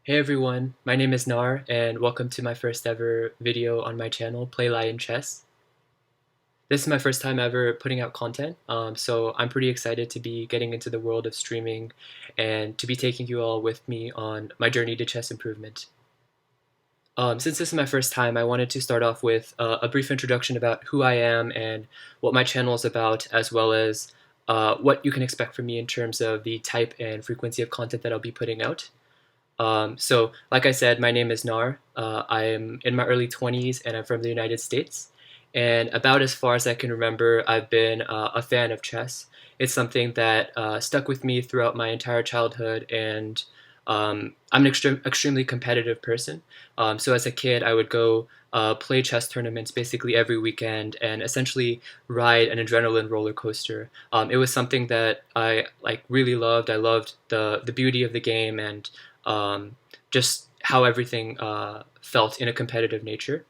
Hey everyone, my name is Nar, and welcome to my first ever video on my channel, Play Lion Chess. This is my first time ever putting out content, so I'm pretty excited to be getting into the world of streaming and to be taking you all with me on my journey to chess improvement. Since this is my first time, I wanted to start off with a brief introduction about who I am and what my channel is about, as well as what you can expect from me in terms of the type and frequency of content that I'll be putting out. So, like I said, my name is Nar. I am in my early 20s and I'm from the United States. And about as far as I can remember, I've been a fan of chess. It's something that stuck with me throughout my entire childhood, and I'm an extremely competitive person. So, as a kid, I would go play chess tournaments basically every weekend and essentially ride an adrenaline roller coaster. It was something that I really loved. I loved the beauty of the game and um, just how everything felt in a competitive nature.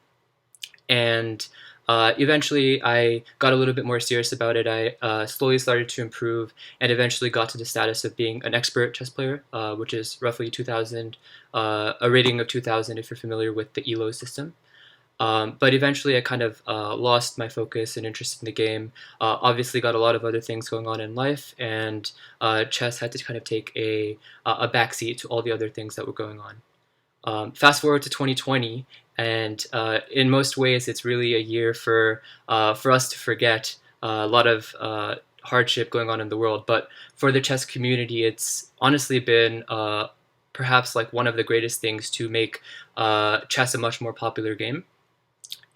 And eventually, I got a little bit more serious about it. I slowly started to improve and eventually got to the status of being an expert chess player, which is roughly 2000, a rating of 2000 if you're familiar with the ELO system. But eventually, I kind of lost my focus and interest in the game. Obviously, got a lot of other things going on in life, and chess had to kind of take a backseat to all the other things that were going on. Fast forward to 2020, and in most ways, it's really a year for us to forget a lot of hardship going on in the world. But for the chess community, it's honestly been perhaps like one of the greatest things to make chess a much more popular game.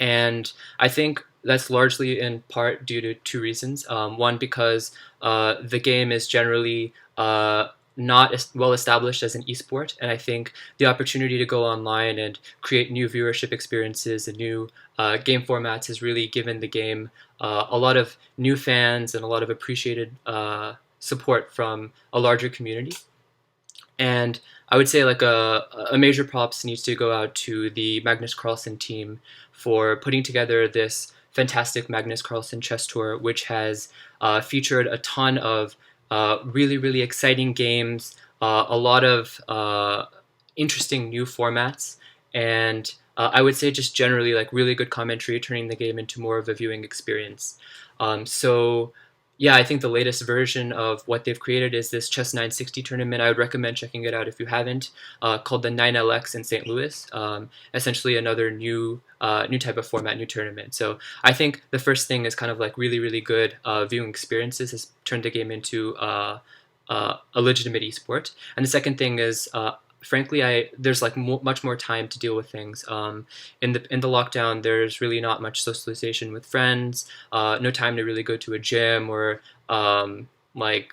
And I think that's largely in part due to two reasons. One, because the game is generally not as well established as an esport, and I think the opportunity to go online and create new viewership experiences and new game formats has really given the game a lot of new fans and a lot of appreciated support from a larger community. And I would say like a major props needs to go out to the Magnus Carlsen team for putting together this fantastic Magnus Carlsen chess tour, which has featured a ton of really exciting games, a lot of interesting new formats, and I would say just generally like really good commentary, turning the game into more of a viewing experience. So yeah, I think the latest version of what they've created is this Chess 960 tournament. I would recommend checking it out if you haven't, called the 9LX in St. Louis. Essentially another new type of format, new tournament. So I think the first thing is kind of like really good viewing experiences has turned the game into a legitimate esport. And the second thing is frankly, there's like much more time to deal with things. In the lockdown, there's really not much socialization with friends. No time to really go to a gym or like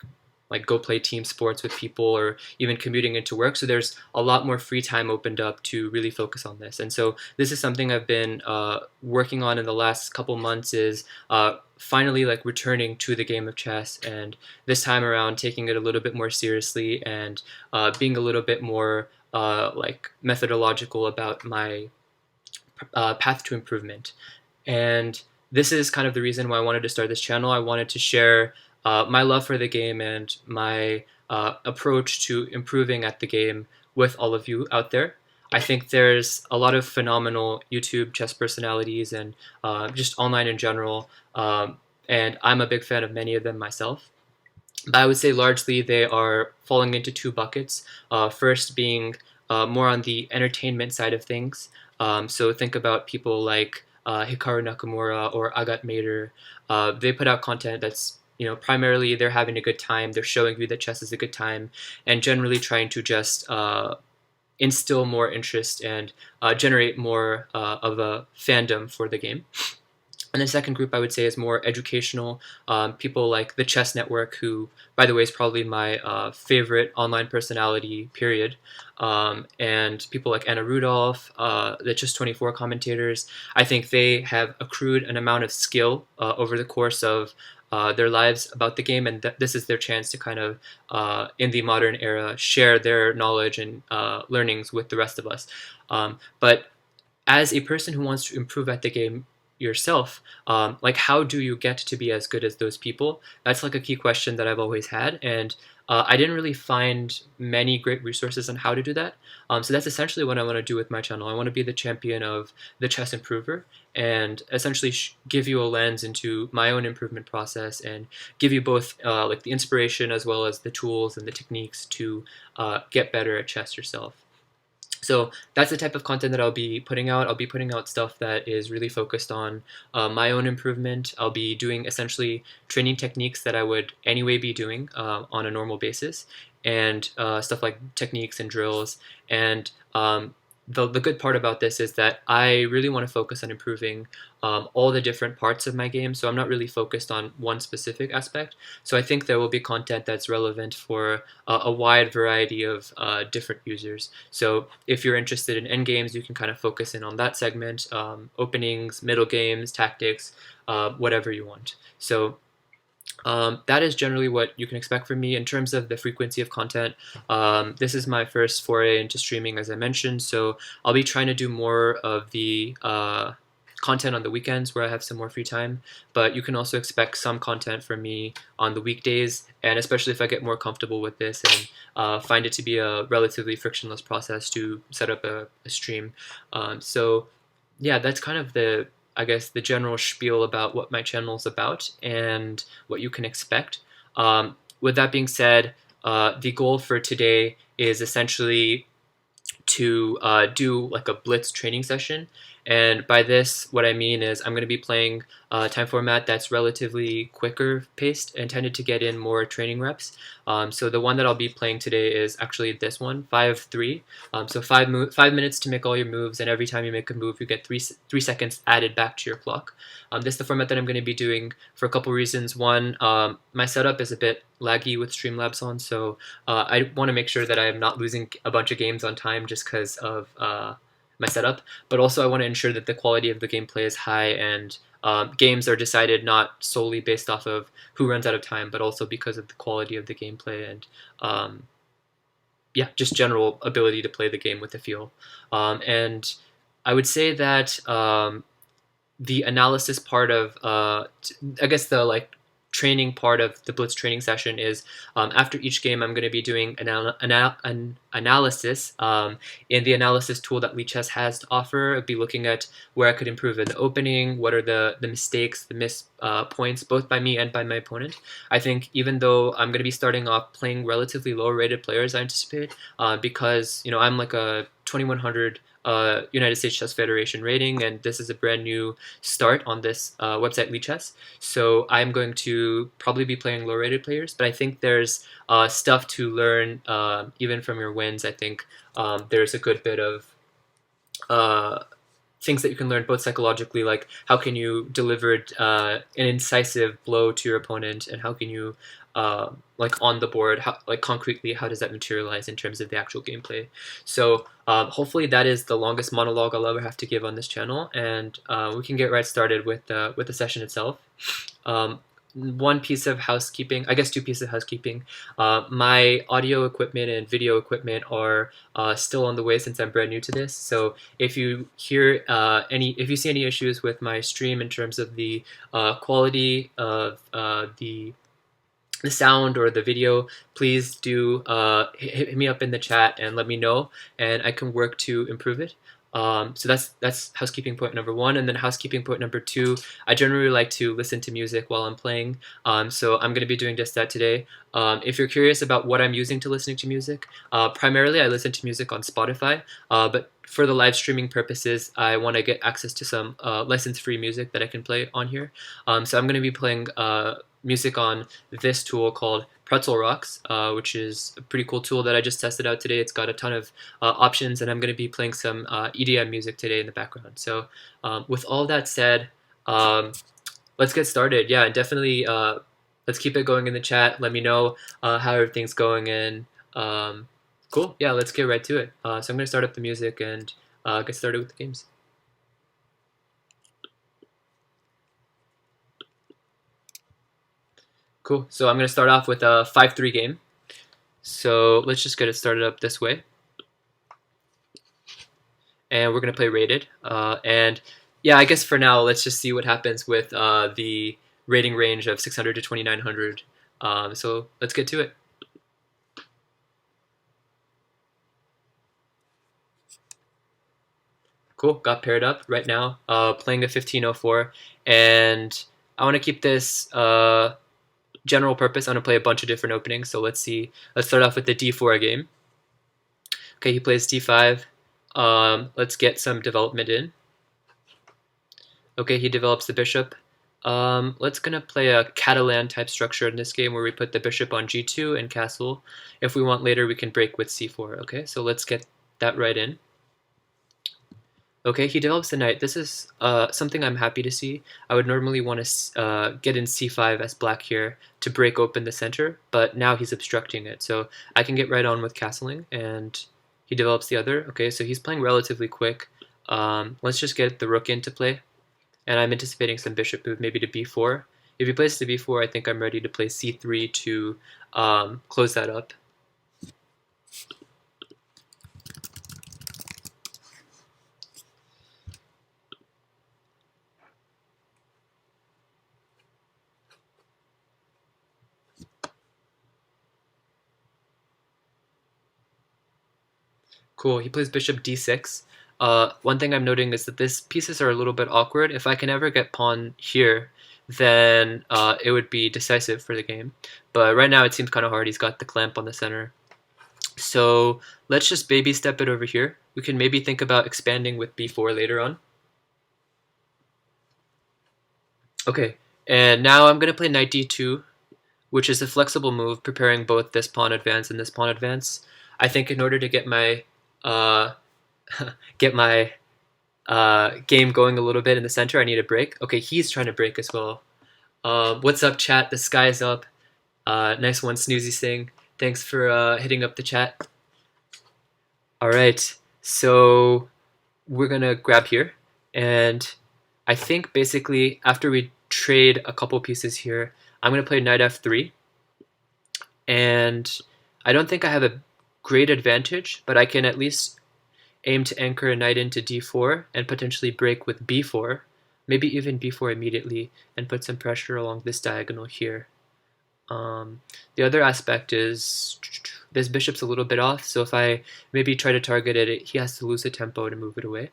go play team sports with people or even commuting into work. So there's a lot more free time opened up to really focus on this. And so this is something I've been working on in the last couple months is finally like returning to the game of chess, and this time around taking it a little bit more seriously and being a little bit more like methodological about my path to improvement. And this is kind of the reason why I wanted to start this channel. I wanted to share my love for the game and my approach to improving at the game with all of you out there. I think there's a lot of phenomenal YouTube chess personalities and just online in general, and I'm a big fan of many of them myself. But I would say largely they are falling into two buckets. First being more on the entertainment side of things. So think about people like Hikaru Nakamura or Agat Mater. They put out content that's primarily they're having a good time. They're showing you that chess is a good time, and generally trying to just instill more interest and generate more of a fandom for the game. And the second group I would say is more educational. People like the Chess Network, who, by the way, is probably my favorite online personality, period. And people like Anna Rudolph, the Chess24 commentators. I think they have accrued an amount of skill over the course of their lives about the game, and this is their chance to kind of, in the modern era, share their knowledge and learnings with the rest of us. But as a person who wants to improve at the game, yourself, like how do you get to be as good as those people? That's like a key question that I've always had, and I didn't really find many great resources on how to do that. So that's essentially what I want to do with my channel. I want to be the champion of the chess improver and essentially give you a lens into my own improvement process and give you both like the inspiration as well as the tools and the techniques to get better at chess yourself. So that's the type of content that I'll be putting out. I'll be putting out stuff that is really focused on my own improvement. I'll be doing essentially training techniques that I would anyway be doing on a normal basis, and stuff like techniques and drills. And the good part about this is that I really want to focus on improving all the different parts of my game, so I'm not really focused on one specific aspect. So I think there will be content that's relevant for a wide variety of different users. So if you're interested in endgames, you can kind of focus in on that segment, openings, middle games, tactics, whatever you want. So that is generally what you can expect from me in terms of the frequency of content. This is my first foray into streaming, as I mentioned, so I'll be trying to do more of the content on the weekends where I have some more free time, but you can also expect some content from me on the weekdays, and especially if I get more comfortable with this and find it to be a relatively frictionless process to set up a stream. So yeah, that's kind of I guess, the general spiel about what my channel is about and what you can expect. With that being said, the goal for today is essentially to do like a Blitz training session. And by this, what I mean is I'm going to be playing a time format that's relatively quicker paced, intended to get in more training reps. So the one that I'll be playing today is actually this one, 5-3. So 5 minutes to make all your moves, and every time you make a move, you get three seconds added back to your clock. This is the format that I'm going to be doing for a couple reasons. One, my setup is a bit laggy with Streamlabs on, so I want to make sure that I am not losing a bunch of games on time just because of my setup, but also I want to ensure that the quality of the gameplay is high, and games are decided not solely based off of who runs out of time, but also because of the quality of the gameplay and yeah, just general ability to play the game with the feel. And I would say that the analysis part of, I guess the like training part of the Blitz training session is after each game I'm going to be doing an analysis in the analysis tool that Lichess has to offer. I'll be looking at where I could improve in the opening, what are the mistakes, the missed points, both by me and by my opponent. I think even though I'm going to be starting off playing relatively low rated players, I anticipate, because I'm like a 2100 United States Chess Federation rating, and this is a brand new start on this website Lichess. So I'm going to probably be playing low-rated players, but I think there's stuff to learn even from your wins. I think there's a good bit of things that you can learn both psychologically, like how can you deliver an incisive blow to your opponent, and how can you like on the board, like concretely, how does that materialize in terms of the actual gameplay. So hopefully that is the longest monologue I'll ever have to give on this channel, and we can get right started with the session itself. One piece of housekeeping, I guess two pieces of housekeeping. My audio equipment and video equipment are still on the way since I'm brand new to this. So if you hear if you see any issues with my stream in terms of the quality of the sound or the video, please do hit me up in the chat and let me know, and I can work to improve it. So that's housekeeping point number one. And then housekeeping point number two, I generally like to listen to music while I'm playing, so I'm going to be doing just that today. If you're curious about what I'm using to listening to music, primarily I listen to music on Spotify, but for the live streaming purposes, I want to get access to some license-free music that I can play on here. So I'm going to be playing music on this tool called Pretzel Rocks, which is a pretty cool tool that I just tested out today. It's got a ton of options, and I'm going to be playing some EDM music today in the background. So with all that said, let's get started. Yeah, definitely let's keep it going in the chat. Let me know how everything's going, and cool. Yeah, let's get right to it. So I'm going to start up the music and get started with the games. Cool, so I'm going to start off with a 5-3 game. So let's just get it started up this way. And we're going to play rated. And Yeah, I guess for now, let's just see what happens with the rating range of 600 to 2900. So let's get to it. Cool, got paired up right now, playing a 1504, and I want to keep this general purpose. I want to play a bunch of different openings, so let's see. Let's start off with the d4 game. Okay, he plays d5. Let's get some development in. Okay, he develops the bishop. Let's gonna play a Catalan type structure in this game where we put the bishop on g2 and castle. If we want later, we can break with c4. Okay, so let's get that right in. Okay, he develops the knight. This is something I'm happy to see. I would normally want to get in c5 as black here to break open the center, but now he's obstructing it. So I can get right on with castling, and he develops the other. Okay, so he's playing relatively quick. Let's just get the rook into play, and I'm anticipating some bishop move, maybe to b4. If he plays to b4, I think I'm ready to play c3 to close that up. Cool, he plays bishop d6. One thing I'm noting is that these pieces are a little bit awkward. If I can ever get pawn here, then it would be decisive for the game. But right now it seems kind of hard. He's got the clamp on the center. So let's just baby step it over here. We can maybe think about expanding with b4 later on. Okay, and now I'm going to play knight d2, which is a flexible move, preparing both this pawn advance and this pawn advance. I think in order to get my uh, get my game going a little bit in the center, I need a break. Okay, he's trying to break as well. What's up, chat? The sky's up. Nice one, Snoozy Sing. Thanks for hitting up the chat. All right, so we're gonna grab here, and I think basically after we trade a couple pieces here, I'm gonna play knight f3, and I don't think I have a great advantage, but I can at least aim to anchor a knight into d4 and potentially break with b4, maybe even b4 immediately, and put some pressure along this diagonal here. The other aspect is this bishop's a little bit off, so if I maybe try to target it, he has to lose the tempo to move it away.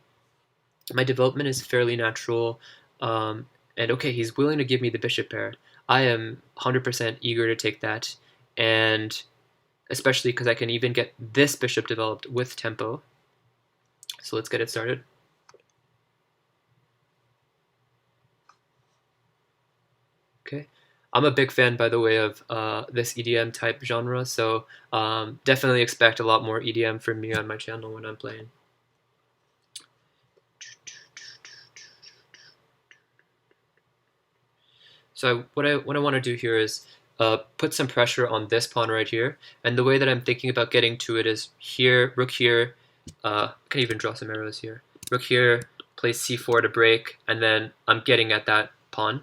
My development is fairly natural, and okay, he's willing to give me the bishop pair. I am 100% eager to take that, and especially because I can even get this bishop developed with tempo. So let's get it started. Okay. I'm a big fan, by the way, of this EDM type genre, so definitely expect a lot more EDM from me on my channel when I'm playing. So what I want to do here is put some pressure on this pawn right here, and the way that I'm thinking about getting to it is here, rook here, I can even draw some arrows here. Rook here, plays c4 to break, and then I'm getting at that pawn.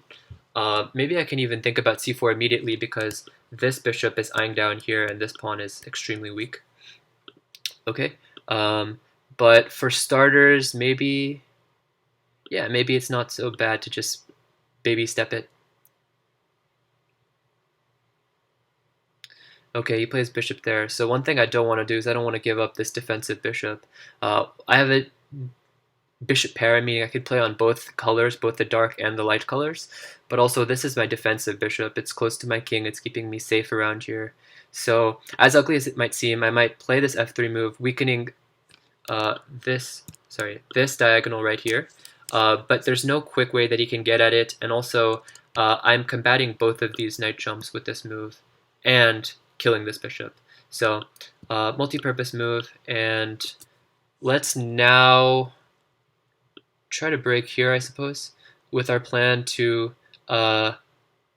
Maybe I can even think about c4 immediately because this bishop is eyeing down here and this pawn is extremely weak. Okay, but for starters, maybe it's not so bad to just baby step it. Okay, he plays bishop there. So one thing I don't want to do is I don't want to give up this defensive bishop. I have a bishop pair, meaning I could play on both colors, both the dark and the light colors. But also this is my defensive bishop. It's close to my king. It's keeping me safe around here. So as ugly as it might seem, I might play this f3 move, weakening this diagonal right here. But there's no quick way that he can get at it. And also I'm combating both of these knight jumps with this move and killing this bishop. So multi-purpose move, and let's now try to break here, I suppose, with our plan to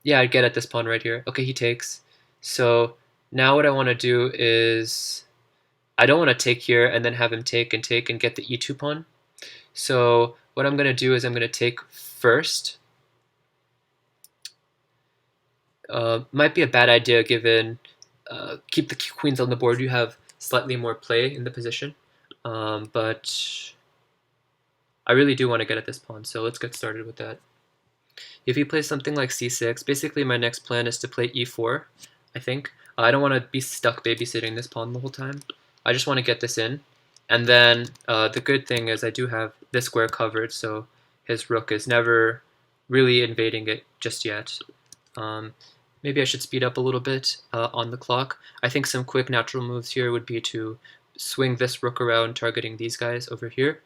yeah, get at this pawn right here. Okay, he takes. So now what I want to do is I don't want to take here and then have him take and get the e2 pawn. So what I'm going to do is I'm going to take first. Might be a bad idea given keep the queens on the board. You have slightly more play in the position, but I really do want to get at this pawn, so let's get started with that. If he plays something like c6, basically my next plan is to play e4, I think. I don't want to be stuck babysitting this pawn the whole time. I just want to get this in. And then the good thing is I do have this square covered, so his rook is never really invading it just yet. Maybe I should speed up a little bit on the clock. I think some quick natural moves here would be to swing this rook around, targeting these guys over here,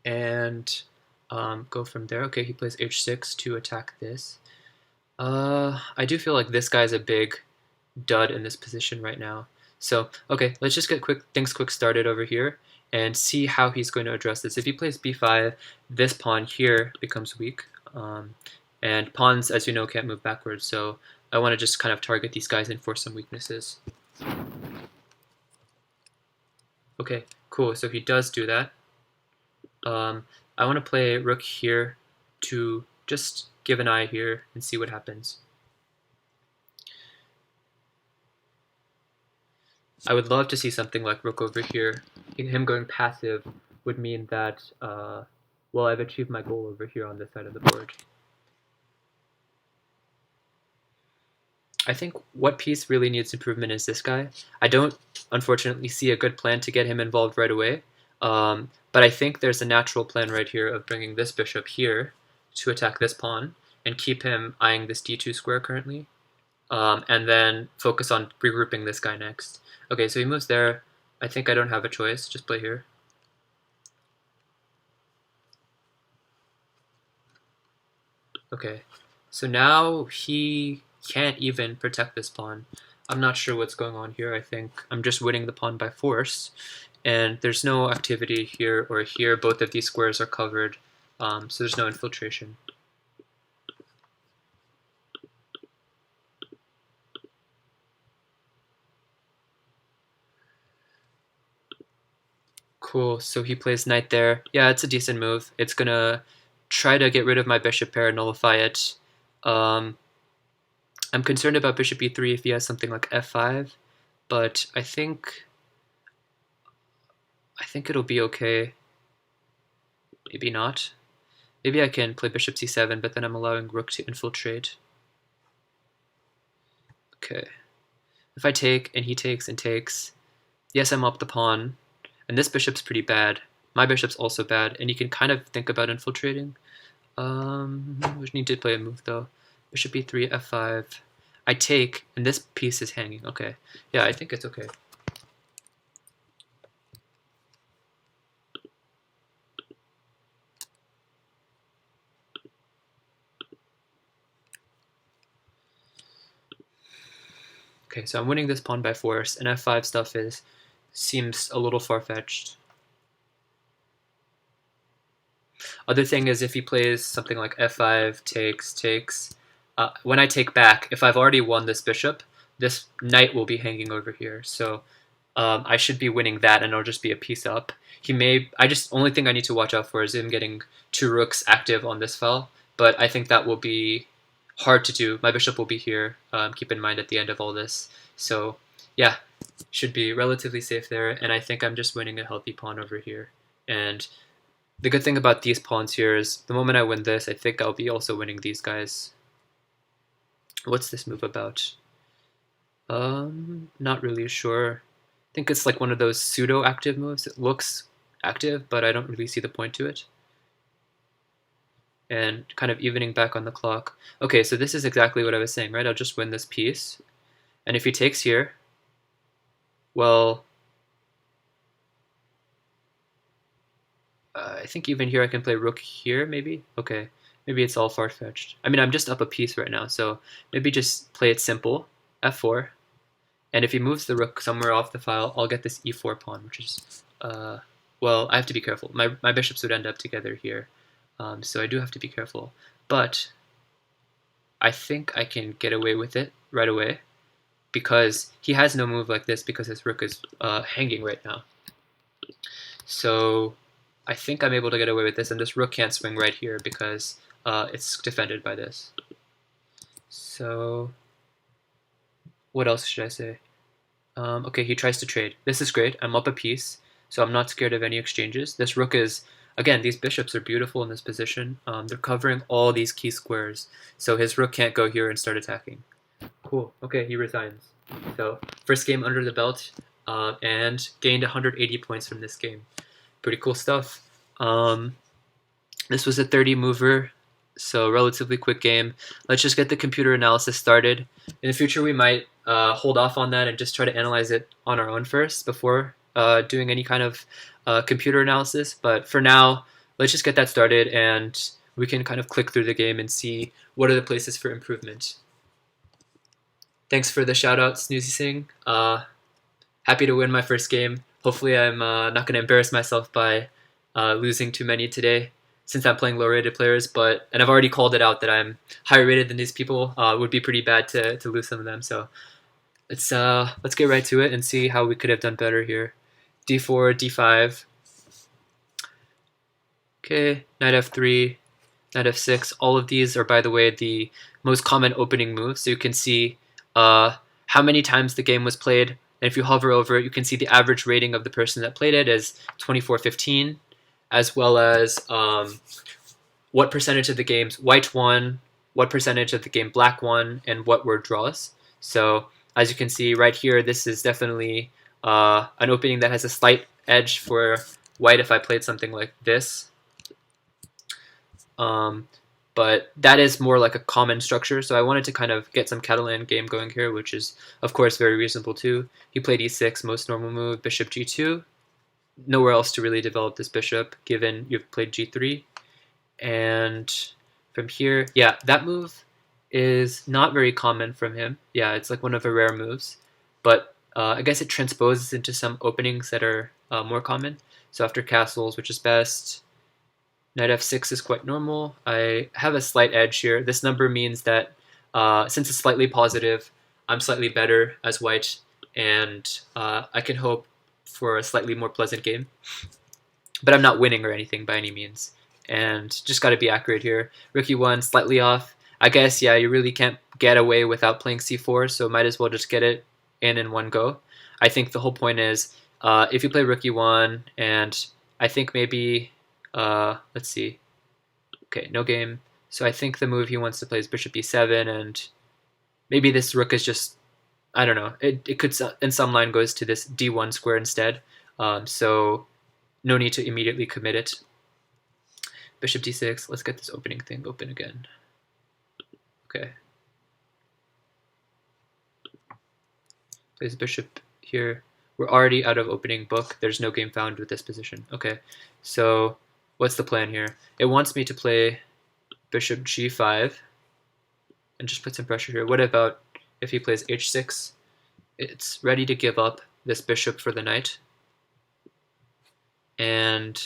and go from there. Okay, he plays h6 to attack this. I do feel like this guy's a big dud in this position right now. So, okay, let's just get things quick started over here and see how he's going to address this. If he plays b5, this pawn here becomes weak. And pawns, as you know, can't move backwards, so I want to just kind of target these guys and force some weaknesses. Okay, cool, so he does do that. I want to play rook here to just give an eye here and see what happens. I would love to see something like rook over here. Him going passive would mean that, well, I've achieved my goal over here on this side of the board. I think what piece really needs improvement is this guy. I don't, unfortunately, see a good plan to get him involved right away. But I think there's a natural plan right here of bringing this bishop here to attack this pawn and keep him eyeing this d2 square currently. And then focus on regrouping this guy next. Okay, so he moves there. I think I don't have a choice. Just play here. Okay, so now he can't even protect this pawn. I'm not sure what's going on here. I think I'm just winning the pawn by force. And there's no activity here or here. Both of these squares are covered, so there's no infiltration. Cool, so he plays knight there. Yeah, it's a decent move. It's gonna try to get rid of my bishop pair and nullify it. I'm concerned about bishop e3 if he has something like f5, but I think it'll be okay. Maybe not. Maybe I can play bishop c7, but then I'm allowing rook to infiltrate. Okay. If I take, and he takes and takes, yes, I'm up the pawn. And this bishop's pretty bad. My bishop's also bad, and you can kind of think about infiltrating. We need to play a move though. Bishop e3, f5. I take, and this piece is hanging. Okay. Yeah, I think it's okay. Okay, so I'm winning this pawn by force, and f5 stuff seems a little far-fetched. Other thing is if he plays something like f5, takes, when I take back, if I've already won this bishop, this knight will be hanging over here. So I should be winning that, and it'll just be a piece up. Only thing I need to watch out for is him getting two rooks active on this file, but I think that will be hard to do. My bishop will be here, keep in mind at the end of all this. So yeah, should be relatively safe there, and I think I'm just winning a healthy pawn over here. And the good thing about these pawns here is the moment I win this, I think I'll be also winning these guys. What's this move about? Not really sure. I think it's like one of those pseudo-active moves. It looks active, but I don't really see the point to it. And kind of evening back on the clock. Okay, so this is exactly what I was saying, right? I'll just win this piece. And if he takes here, well, I think even here I can play rook here, maybe? Okay, maybe it's all far-fetched. I mean, I'm just up a piece right now, so maybe just play it simple, f4. And if he moves the rook somewhere off the file, I'll get this e4 pawn, which is, well, I have to be careful. My bishops would end up together here, so I do have to be careful. But I think I can get away with it right away, because he has no move like this because his rook is hanging right now. So I think I'm able to get away with this, and this rook can't swing right here because it's defended by this. So what else should I say? Okay, he tries to trade. This is great. I'm up a piece, so I'm not scared of any exchanges. This rook is again, these bishops are beautiful in this position. They're covering all these key squares, so his rook can't go here and start attacking. Cool. Okay, he resigns. So first game under the belt, and gained 180 points from this game. Pretty cool stuff. This was a 30 mover, so relatively quick game. Let's just get the computer analysis started. In the future, we might hold off on that and just try to analyze it on our own first before doing any kind of computer analysis. But for now, let's just get that started, and we can kind of click through the game and see what are the places for improvement. Thanks for the shout out, Snoozy Singh. Happy to win my first game. Hopefully I'm not going to embarrass myself by losing too many today, since I'm playing low-rated players, and I've already called it out that I'm higher rated than these people. It would be pretty bad to lose some of them. So let's get right to it and see how we could have done better here. D4, D5. Okay, knight F3, knight F6. All of these are, by the way, the most common opening moves. So you can see how many times the game was played. And if you hover over it, you can see the average rating of the person that played it is 2415. As well as what percentage of the games white won, what percentage of the game black won, and what were draws. So as you can see right here, this is definitely an opening that has a slight edge for white if I played something like this. But that is more like a common structure, so I wanted to kind of get some Catalan game going here, which is, of course, very reasonable too. He played e6, most normal move, bishop g2. Nowhere else to really develop this bishop, given you've played g3. And from here, yeah, that move is not very common from him. Yeah, it's like one of the rare moves. But I guess it transposes into some openings that are more common. So after castles, which is best, knight f6 is quite normal. I have a slight edge here. This number means that since it's slightly positive, I'm slightly better as white, and I can hope for a slightly more pleasant game. But I'm not winning or anything by any means. And just got to be accurate here. Rook e1, slightly off. I guess, yeah, you really can't get away without playing c4, so might as well just get it in one go. I think the whole point is, if you play rook e1, and I think maybe, let's see. Okay, no game. So I think the move he wants to play is bishop e7, and maybe this rook is just, I don't know. It could, in some line, goes to this d1 square instead. So no need to immediately commit it. Bishop d6. Let's get this opening thing open again. Okay. Plays bishop here. We're already out of opening book. There's no game found with this position. Okay. So what's the plan here? It wants me to play bishop g5 and just put some pressure here. What about if he plays h6? It's ready to give up this bishop for the knight. And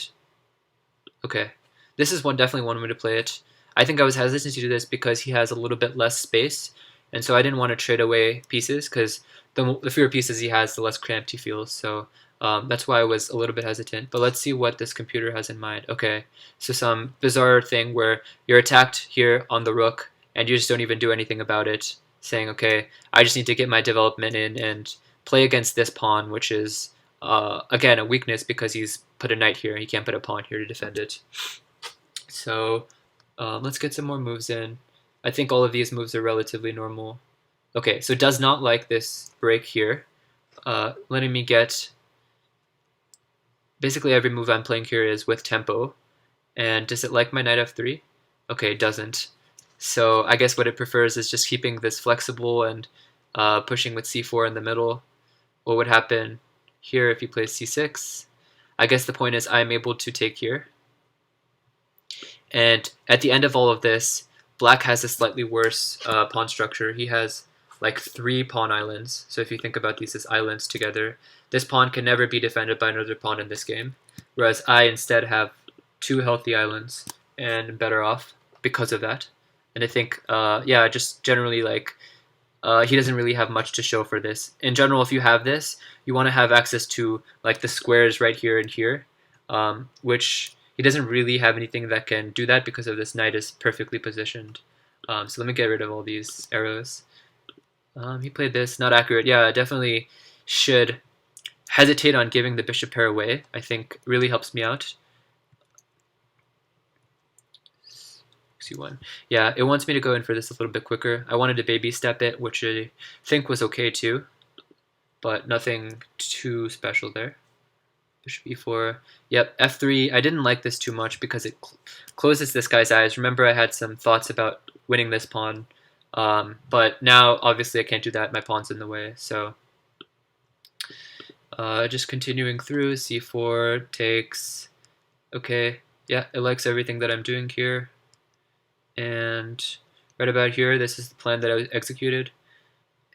okay, this is definitely one way to play it. I think I was hesitant to do this because he has a little bit less space, and so I didn't want to trade away pieces, because the fewer pieces he has, the less cramped he feels. So that's why I was a little bit hesitant. But let's see what this computer has in mind. Okay, so some bizarre thing where you're attacked here on the rook, and you just don't even do anything about it, saying, okay, I just need to get my development in and play against this pawn, which is, again, a weakness because he's put a knight here. He can't put a pawn here to defend it. So let's get some more moves in. I think all of these moves are relatively normal. Okay, so does not like this break here, letting me get... Basically every move I'm playing here is with tempo. And does it like my knight f3? Okay, it doesn't. So I guess what it prefers is just keeping this flexible and pushing with c4 in the middle. What would happen here if you play c6? I guess the point is I'm able to take here. And at the end of all of this, black has a slightly worse pawn structure. He has like 3 pawn islands. So if you think about these as islands together, this pawn can never be defended by another pawn in this game. Whereas I instead have 2 healthy islands and I'm better off because of that. And I think, yeah, just generally, like, he doesn't really have much to show for this. In general, if you have this, you want to have access to, like, the squares right here and here, which he doesn't really have anything that can do that because of this knight is perfectly positioned. So let me get rid of all these arrows. He played this, not accurate. Yeah, I definitely should hesitate on giving the bishop pair away. I think really helps me out. c1. Yeah, it wants me to go in for this a little bit quicker. I wanted to baby step it, which I think was okay too, but nothing too special there. Bishop e4. Yep, f3. I didn't like this too much because it closes this guy's eyes. Remember, I had some thoughts about winning this pawn, but now obviously I can't do that. My pawn's in the way, so just continuing through. c4 takes. Okay, yeah, it likes everything that I'm doing here, and right about here, this is the plan that I executed,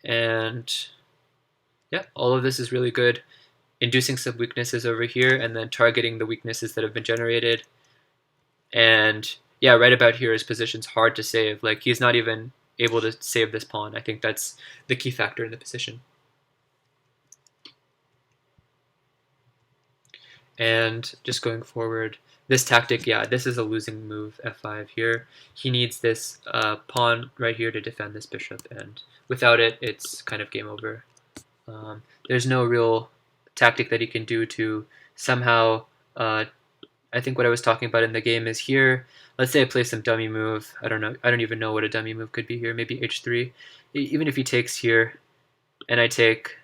and yeah, all of this is really good. Inducing some weaknesses over here and then targeting the weaknesses that have been generated. And yeah, right about here his position's hard to save. Like, he's not even able to save this pawn. I think that's the key factor in the position. And just going forward, this tactic, yeah, this is a losing move, f5 here. He needs this pawn right here to defend this bishop, and without it, it's kind of game over. There's no real tactic that he can do to somehow, I think what I was talking about in the game is here, let's say I play some dummy move, I don't even know what a dummy move could be here, maybe h3, even if he takes here, and I take,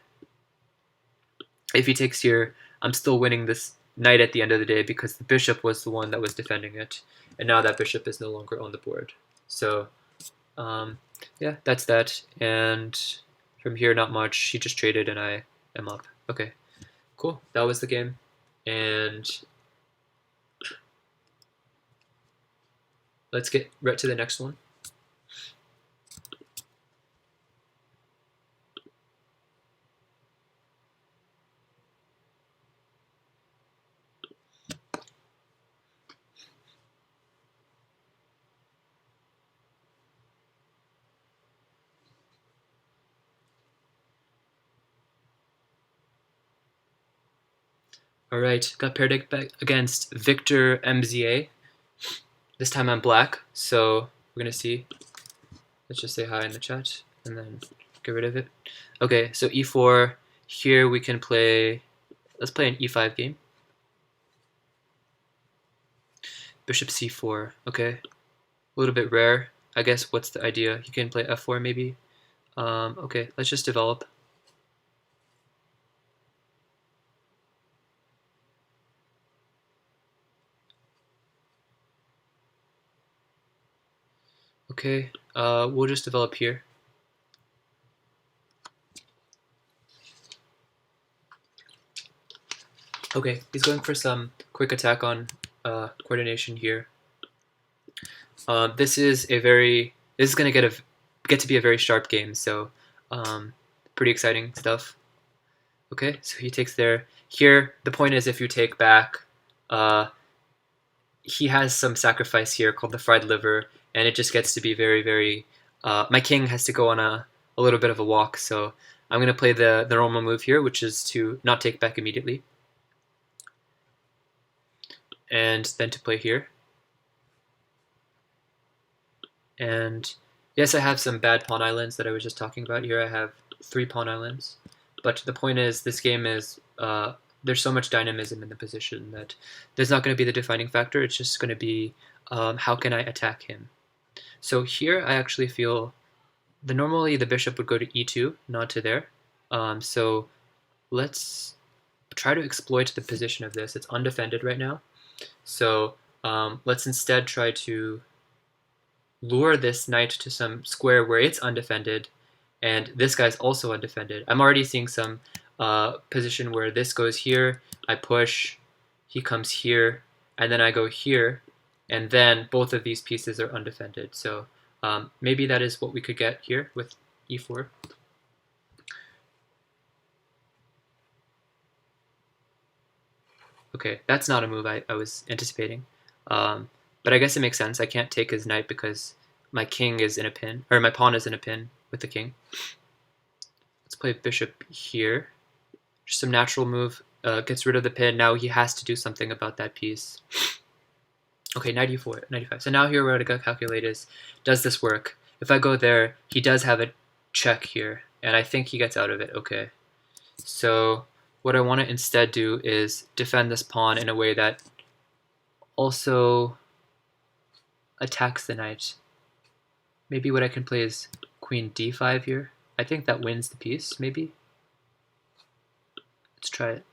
if he takes here, I'm still winning this knight at the end of the day because the bishop was the one that was defending it, and now that bishop is no longer on the board. So, yeah, that's that, and from here, not much, he just traded and I am up. Okay. Cool, that was the game, and let's get right to the next one. Alright, got paired against Victor MZA. This time I'm black, so we're gonna see. Let's just say hi in the chat and then get rid of it. Okay, so e4. Here we can play, let's play an e5 game. Bishop c4, okay. A little bit rare. I guess what's the idea? You can play f4 maybe. Okay, let's just develop. Okay, we'll just develop here. Okay, he's going for some quick attack on coordination here. This is going to get to be a very sharp game, so pretty exciting stuff. Okay, so he takes there. Here, the point is if you take back, he has some sacrifice here called the fried liver, and it just gets to be very, very... my king has to go on a little bit of a walk, so I'm going to play the normal move here, which is to not take back immediately. And then to play here. And yes, I have some bad pawn islands that I was just talking about. Here I have 3 pawn islands. But the point is, this game is, there's so much dynamism in the position that there's not going to be the defining factor. It's just going to be, how can I attack him? So here I actually feel, normally the bishop would go to e2, not to there. So let's try to exploit the position of this. It's undefended right now. So let's instead try to lure this knight to some square where it's undefended, and this guy's also undefended. I'm already seeing some position where this goes here, I push, he comes here, and then I go here, and then both of these pieces are undefended. So maybe that is what we could get here with e4. Okay, that's not a move I was anticipating. But I guess it makes sense. I can't take his knight because my king is in a pin, or my pawn is in a pin with the king. Let's play bishop here. Just some natural move. Gets rid of the pin. Now he has to do something about that piece. Okay, knight e4, knight e5. So now here what I gotta calculate is, does this work? If I go there, he does have a check here, and I think he gets out of it. Okay. So what I want to instead do is defend this pawn in a way that also attacks the knight. Maybe what I can play is queen d5 here. I think that wins the piece, maybe. Let's try it.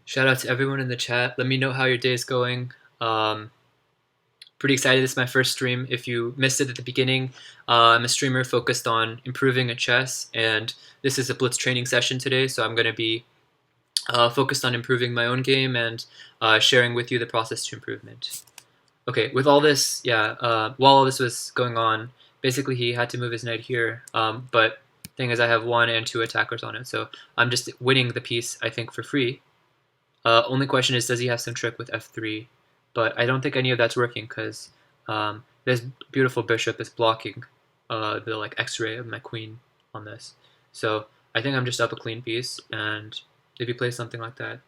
Shout out to everyone in the chat. Let me know how your day is going. Pretty excited. This is my first stream. If you missed it at the beginning, I'm a streamer focused on improving at chess, and this is a Blitz training session today, so I'm going to be focused on improving my own game and sharing with you the process to improvement. Okay, with all this, while all this was going on, basically he had to move his knight here, but thing is I have 1 and 2 attackers on it, so I'm just winning the piece, I think, for free. Only question is, does he have some trick with f3? But I don't think any of that's working because this beautiful bishop is blocking the like X-ray of my queen on this. So I think I'm just up a clean piece, and if he plays something like that,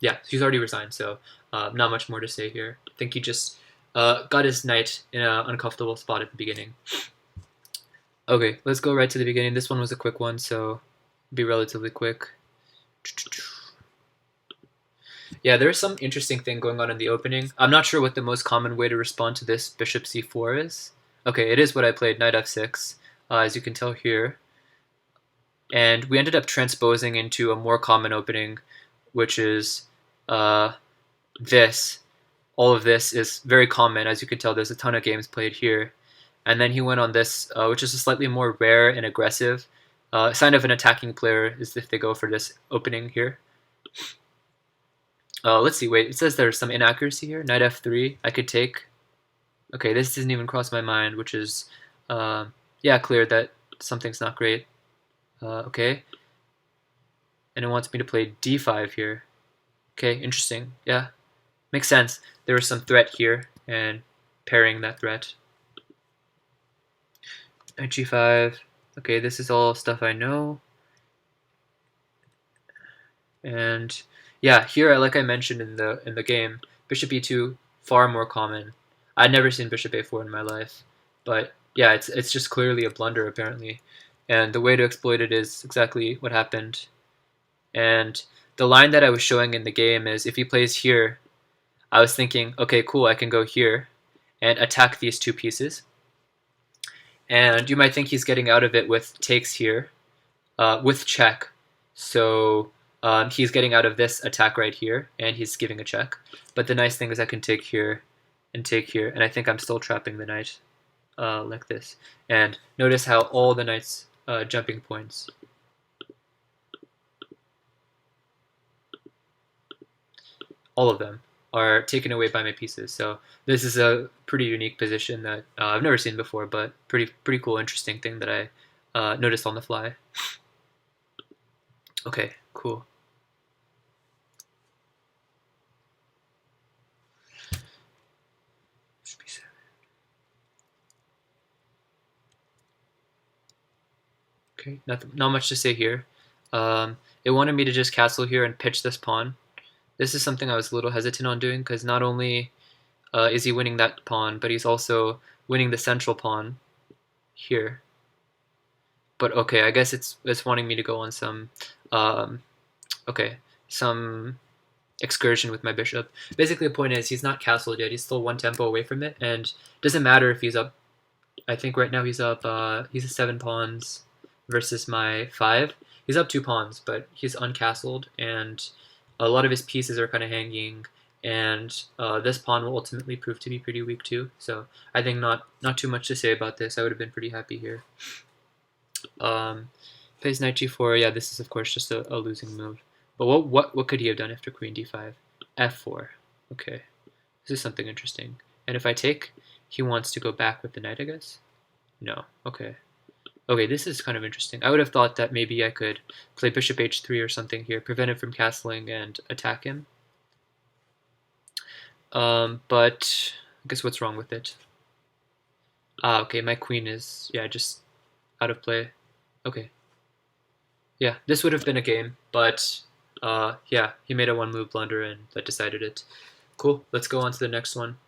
yeah, he's already resigned, so not much more to say here. I think he just got his knight in an uncomfortable spot at the beginning. Okay, let's go right to the beginning. This one was a quick one, so be relatively quick. Yeah, there's some interesting thing going on in the opening. I'm not sure what the most common way to respond to this bishop c4 is. Okay, it is what I played, knight f6, as you can tell here. And we ended up transposing into a more common opening, which is this. All of this is very common. As you can tell, there's a ton of games played here. And then he went on this, which is a slightly more rare and aggressive. Sign of an attacking player is if they go for this opening here. Let's see, wait, it says there's some inaccuracy here. Knight f3, I could take. Okay, this didn't even cross my mind, which is, yeah, clear that something's not great. Okay. And it wants me to play d5 here. Okay, interesting. Yeah, makes sense. There was some threat here, and pairing that threat. Knight g5. Okay, this is all stuff I know. And yeah, here, like I mentioned in the game, bishop e2, far more common. I'd never seen bishop a4 in my life, but yeah, it's just clearly a blunder apparently. And the way to exploit it is exactly what happened. And the line that I was showing in the game is if he plays here, I was thinking, okay, cool, I can go here and attack these 2 pieces. And you might think he's getting out of it with takes here, with check. So he's getting out of this attack right here, and he's giving a check. But the nice thing is I can take here, and I think I'm still trapping the knight like this. And notice how all the knight's jumping points, all of them, are taken away by my pieces. So this is a pretty unique position that I've never seen before, but pretty cool, interesting thing that I noticed on the fly. Okay, cool. Okay, not much to say here. It wanted me to just castle here and pitch this pawn. This is something I was a little hesitant on doing because not only is he winning that pawn, but he's also winning the central pawn here. But okay, I guess it's wanting me to go on some some excursion with my bishop. Basically, the point is he's not castled yet. He's still 1 tempo away from it, and it doesn't matter if he's up. I think right now he's up. He's a 7 pawns versus my 5. He's up 2 pawns, but he's uncastled, and a lot of his pieces are kind of hanging. And this pawn will ultimately prove to be pretty weak too. So I think not too much to say about this. I would have been pretty happy here. Plays knight g4. Yeah, this is of course just a losing move. But what could he have done after queen d5? f4. Okay, this is something interesting. And if I take, he wants to go back with the knight, I guess? No. Okay. Okay, this is kind of interesting. I would have thought that maybe I could play bishop h3 or something here, prevent him from castling and attack him. But I guess what's wrong with it? Ah, okay, my queen is, yeah, just out of play. Okay. Yeah, this would have been a game, but yeah, he made a one move blunder and that decided it. Cool, let's go on to the next one.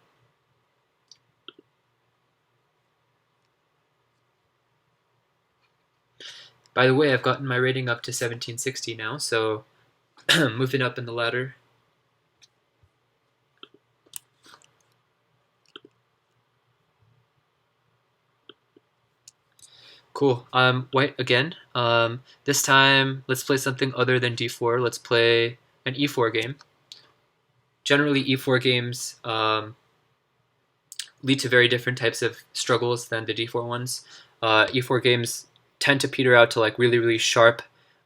By the way, I've gotten my rating up to 1760 now, so moving up in the ladder. Cool. White again. This time, let's play something other than d4. Let's play an e4 game. Generally, e4 games lead to very different types of struggles than the d4 ones. E4 games tend to peter out to like really, really sharp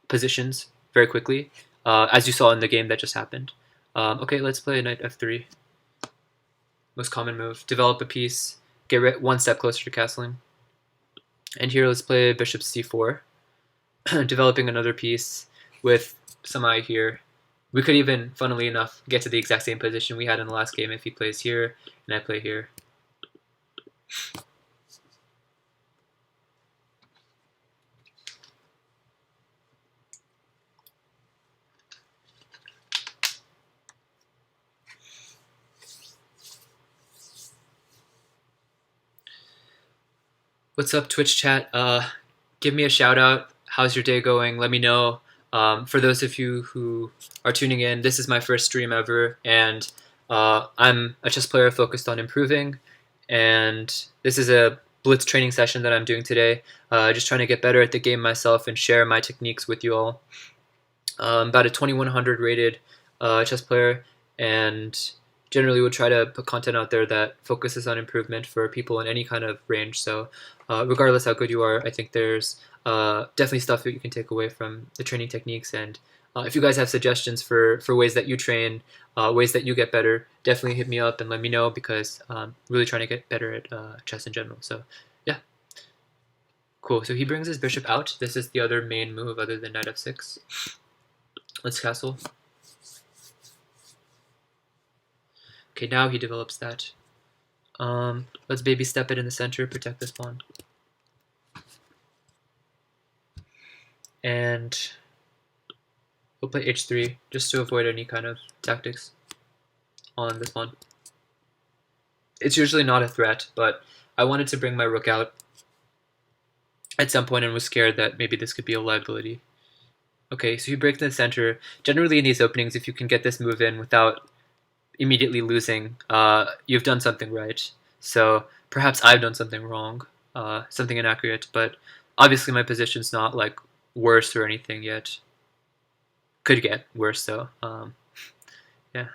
positions very quickly, as you saw in the game that just happened. Okay, let's play knight f3. Most common move. Develop a piece, get one step closer to castling. And here let's play bishop c4, developing another piece with some eye here. We could even, funnily enough, get to the exact same position we had in the last game if he plays here and I play here. What's up, Twitch chat? Give me a shout out. How's your day going? Let me know. For those of you who are tuning in, this is my first stream ever, and I'm a chess player focused on improving, and this is a Blitz training session that I'm doing today. Just trying to get better at the game myself and share my techniques with you all. About a 2100 rated chess player, and generally would try to put content out there that focuses on improvement for people in any kind of range. So regardless how good you are, I think there's definitely stuff that you can take away from the training techniques. And if you guys have suggestions for ways that you train, ways that you get better, definitely hit me up and let me know, because I'm really trying to get better at chess in general. So yeah, cool. So he brings his bishop out. This is the other main move other than knight f6. Let's castle. Okay, now he develops that. Let's baby step it in the center, protect this pawn. And we'll play h3 just to avoid any kind of tactics on this pawn. It's usually not a threat, but I wanted to bring my rook out at some point and was scared that maybe this could be a liability. Okay, so you break in the center. Generally in these openings, if you can get this move in without immediately losing, you've done something right. So perhaps I've done something wrong, something inaccurate, but obviously my position's not like worse or anything yet. Could get worse though. Yeah.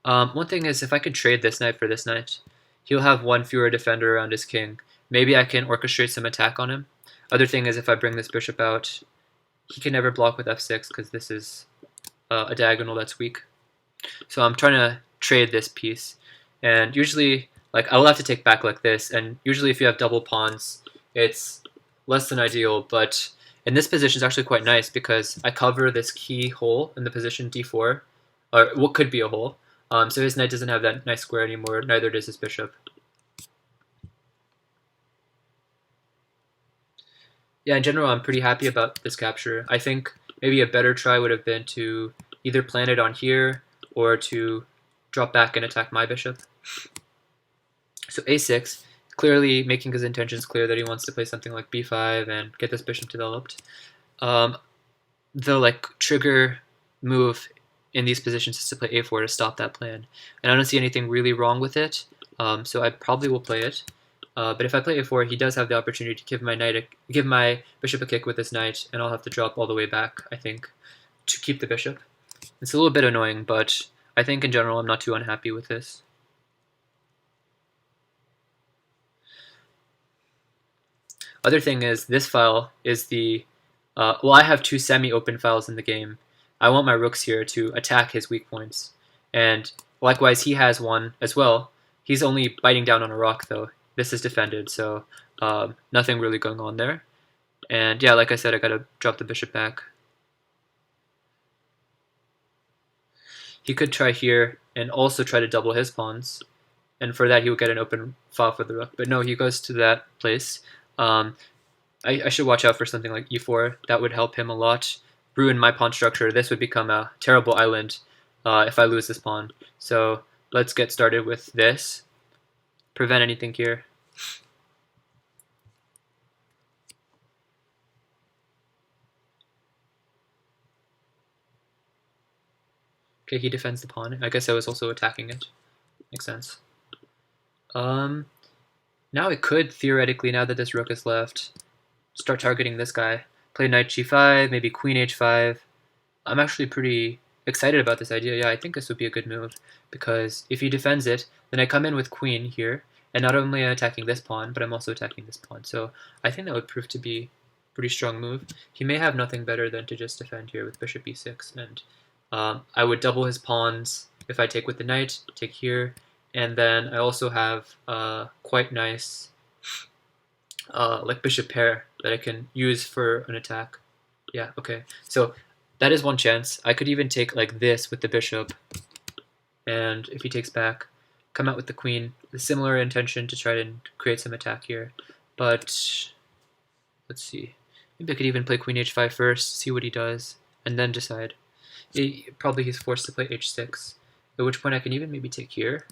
One thing is, if I could trade this knight for this knight, he'll have one fewer defender around his king. Maybe I can orchestrate some attack on him. Other thing is, if I bring this bishop out, he can never block with f6 because this is a diagonal that's weak. So I'm trying to trade this piece, and usually like I will have to take back like this, and usually if you have double pawns it's less than ideal, but in this position it's actually quite nice because I cover this key hole in the position d4, or what could be a hole. So his knight doesn't have that nice square anymore, neither does his bishop. Yeah, in general I'm pretty happy about this capture. I think maybe a better try would have been to either plan it on here or to drop back and attack my bishop. So a6, clearly making his intentions clear that he wants to play something like b5 and get this bishop developed. The like trigger move in these positions is to play a4 to stop that plan, and I don't see anything really wrong with it. So I probably will play it. But if I play a4, he does have the opportunity to give my bishop a kick with his knight, and I'll have to drop all the way back, I think, to keep the bishop. It's a little bit annoying, but I think in general I'm not too unhappy with this. Other thing is, this file is the well, I have two semi-open files in the game. I want my rooks here to attack his weak points, and likewise he has one as well. He's only biting down on a rock though. This is defended, so nothing really going on there. And yeah, like I said, I gotta drop the bishop back. He could try here and also try to double his pawns, and for that he would get an open file for the rook. But no, he goes to that place. I should watch out for something like e4. That would help him a lot. Ruin my pawn structure. This would become a terrible island if I lose this pawn. So let's get started with this. Prevent anything here. Okay, he defends the pawn. I guess I was also attacking it. Makes sense. Now I could, theoretically, now that this rook is left, start targeting this guy. Play knight g5, maybe queen h5. I'm actually pretty excited about this idea. Yeah, I think this would be a good move, because if he defends it, then I come in with queen here, and not only am I attacking this pawn, but I'm also attacking this pawn. So I think that would prove to be a pretty strong move. He may have nothing better than to just defend here with bishop e6, and I would double his pawns if I take with the knight, take here, and then I also have quite nice like bishop pair that I can use for an attack. Yeah, okay. So that is one chance. I could even take like this with the bishop, and if he takes back, come out with the queen. A similar intention to try to create some attack here. But let's see. Maybe I could even play queen h5 first, see what he does, and then decide. Probably he's forced to play h6, at which point I can even maybe take here,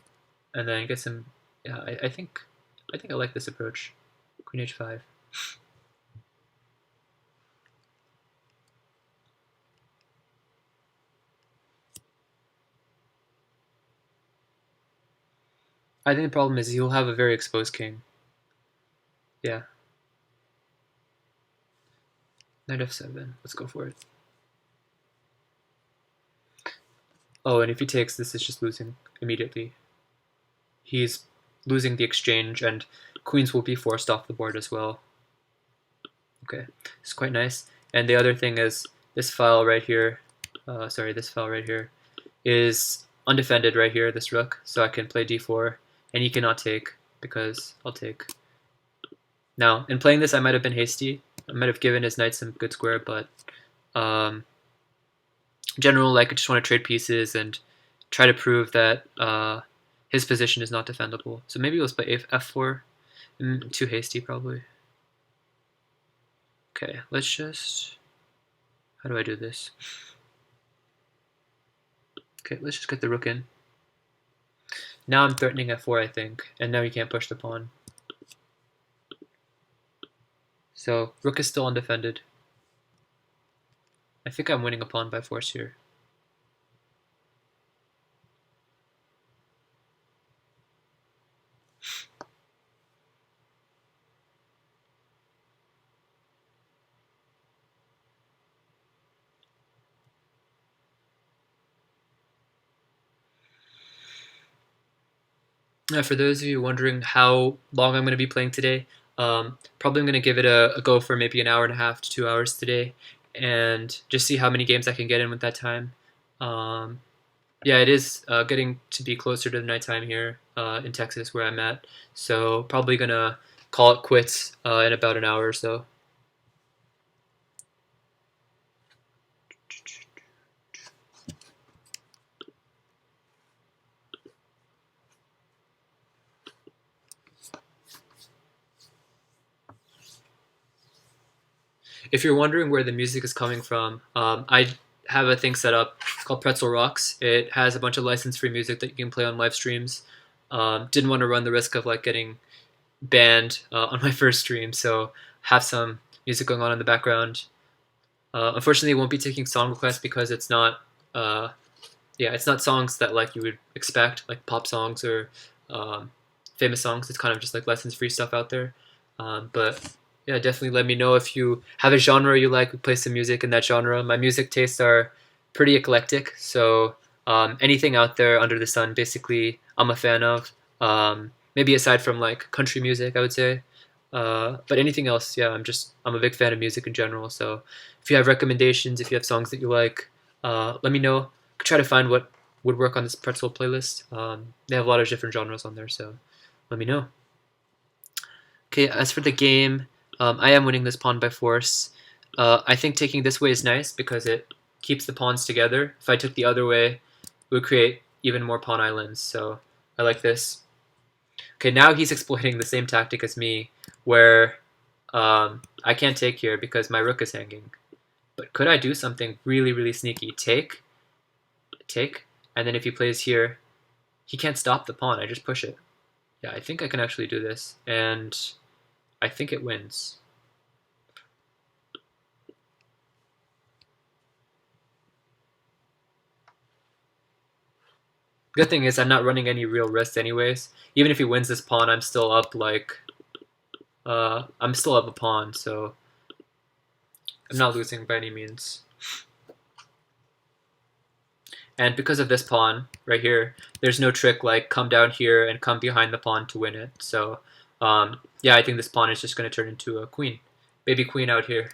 and then get some. Yeah, I think I like this approach. Queen h5. I think the problem is he'll have a very exposed king. Yeah. Knight f7. Let's go for it. Oh, and if he takes, this is just losing immediately. He's losing the exchange, and queens will be forced off the board as well. Okay, it's quite nice. And the other thing is this file right here, this file right here is undefended right here, this rook, so I can play d4, and he cannot take because I'll take. Now, in playing this, I might have been hasty. I might have given his knight some good square, but general, like I just want to trade pieces and try to prove that his position is not defendable. So maybe let's play f4. Too hasty, probably. Okay, let's just... How do I do this? Okay, let's just get the rook in. Now I'm threatening f4, I think, and now he can't push the pawn. So, rook is still undefended. I think I'm winning a pawn by force here. For those of you wondering how long I'm going to be playing today, probably I'm going to give it a go for maybe an hour and a half to 2 hours today, and just see how many games I can get in with that time. Yeah, it is getting to be closer to the nighttime here in Texas where I'm at, so probably going to call it quits in about an hour or so. If you're wondering where the music is coming from, I have a thing set up called Pretzel Rocks. It has a bunch of license-free music that you can play on live streams. Didn't want to run the risk of like getting banned on my first stream, so have some music going on in the background. Unfortunately, I won't be taking song requests because it's not, it's not songs that like you would expect, like pop songs or famous songs. It's kind of just like license-free stuff out there, but. Yeah, definitely let me know if you have a genre you like. We play some music in that genre. My music tastes are pretty eclectic, so anything out there under the sun, basically, I'm a fan of. Maybe aside from like country music, I would say. But anything else, yeah, I'm a big fan of music in general. So if you have recommendations, if you have songs that you like, let me know. Try to find what would work on this pretzel playlist. They have a lot of different genres on there, so let me know. Okay, as for the game. I am winning this pawn by force. I think taking this way is nice because it keeps the pawns together. If I took the other way, it would create even more pawn islands, so I like this. Okay, now he's exploiting the same tactic as me, where I can't take here because my rook is hanging. But could I do something really, really sneaky? Take, and then if he plays here, he can't stop the pawn. I just push it. Yeah, I think I can actually do this, and I think it wins. Good thing is I'm not running any real risk anyways. Even if he wins this pawn, I'm still up I'm still up a pawn, so I'm not losing by any means. And because of this pawn right here, there's no trick like come down here and come behind the pawn to win it. So yeah, I think this pawn is just going to turn into a queen. Baby queen out here.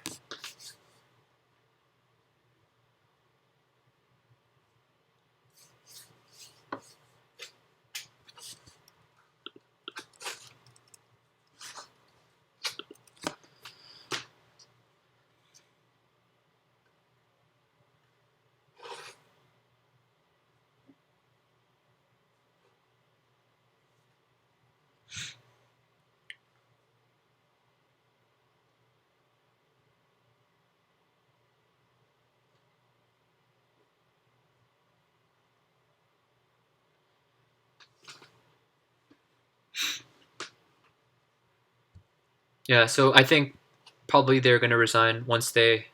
Yeah, so I think probably they're going to resign once they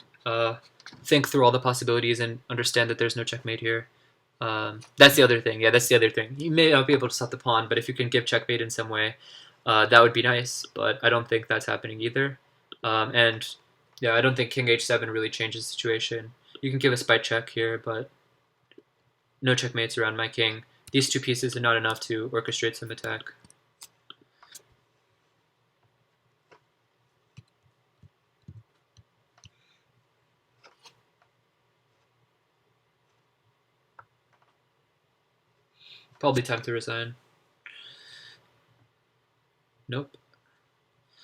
think through all the possibilities and understand that there's no checkmate here. That's the other thing. Yeah, that's the other thing. You may not be able to stop the pawn, but if you can give checkmate in some way, that would be nice. But I don't think that's happening either. And yeah, I don't think king h7 really changes the situation. You can give a spite check here, but no checkmates around my king. These two pieces are not enough to orchestrate some attack. Probably time to resign. Nope.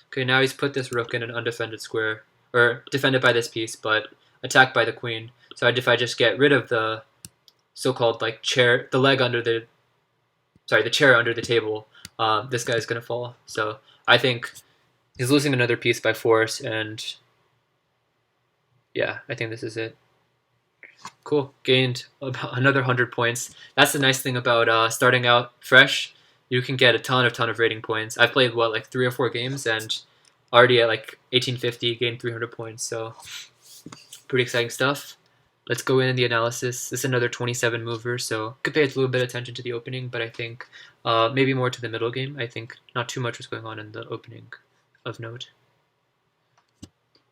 Okay, now he's put this rook in an undefended square, or defended by this piece, but attacked by the queen. So if I just get rid of the so-called like chair, the leg under the, sorry, the chair under the table, this guy's gonna fall. So I think he's losing another piece by force, and yeah, I think this is it. Cool, gained about another 100 points. That's the nice thing about starting out fresh. You can get a ton of rating points. I've played what, like 3 or 4 games, and already at like 1850 gained 300 points. So pretty exciting stuff. Let's go in the analysis. This is another 27 mover, so could pay a little bit of attention to the opening, but I think maybe more to the middle game. I think not too much was going on in the opening of note.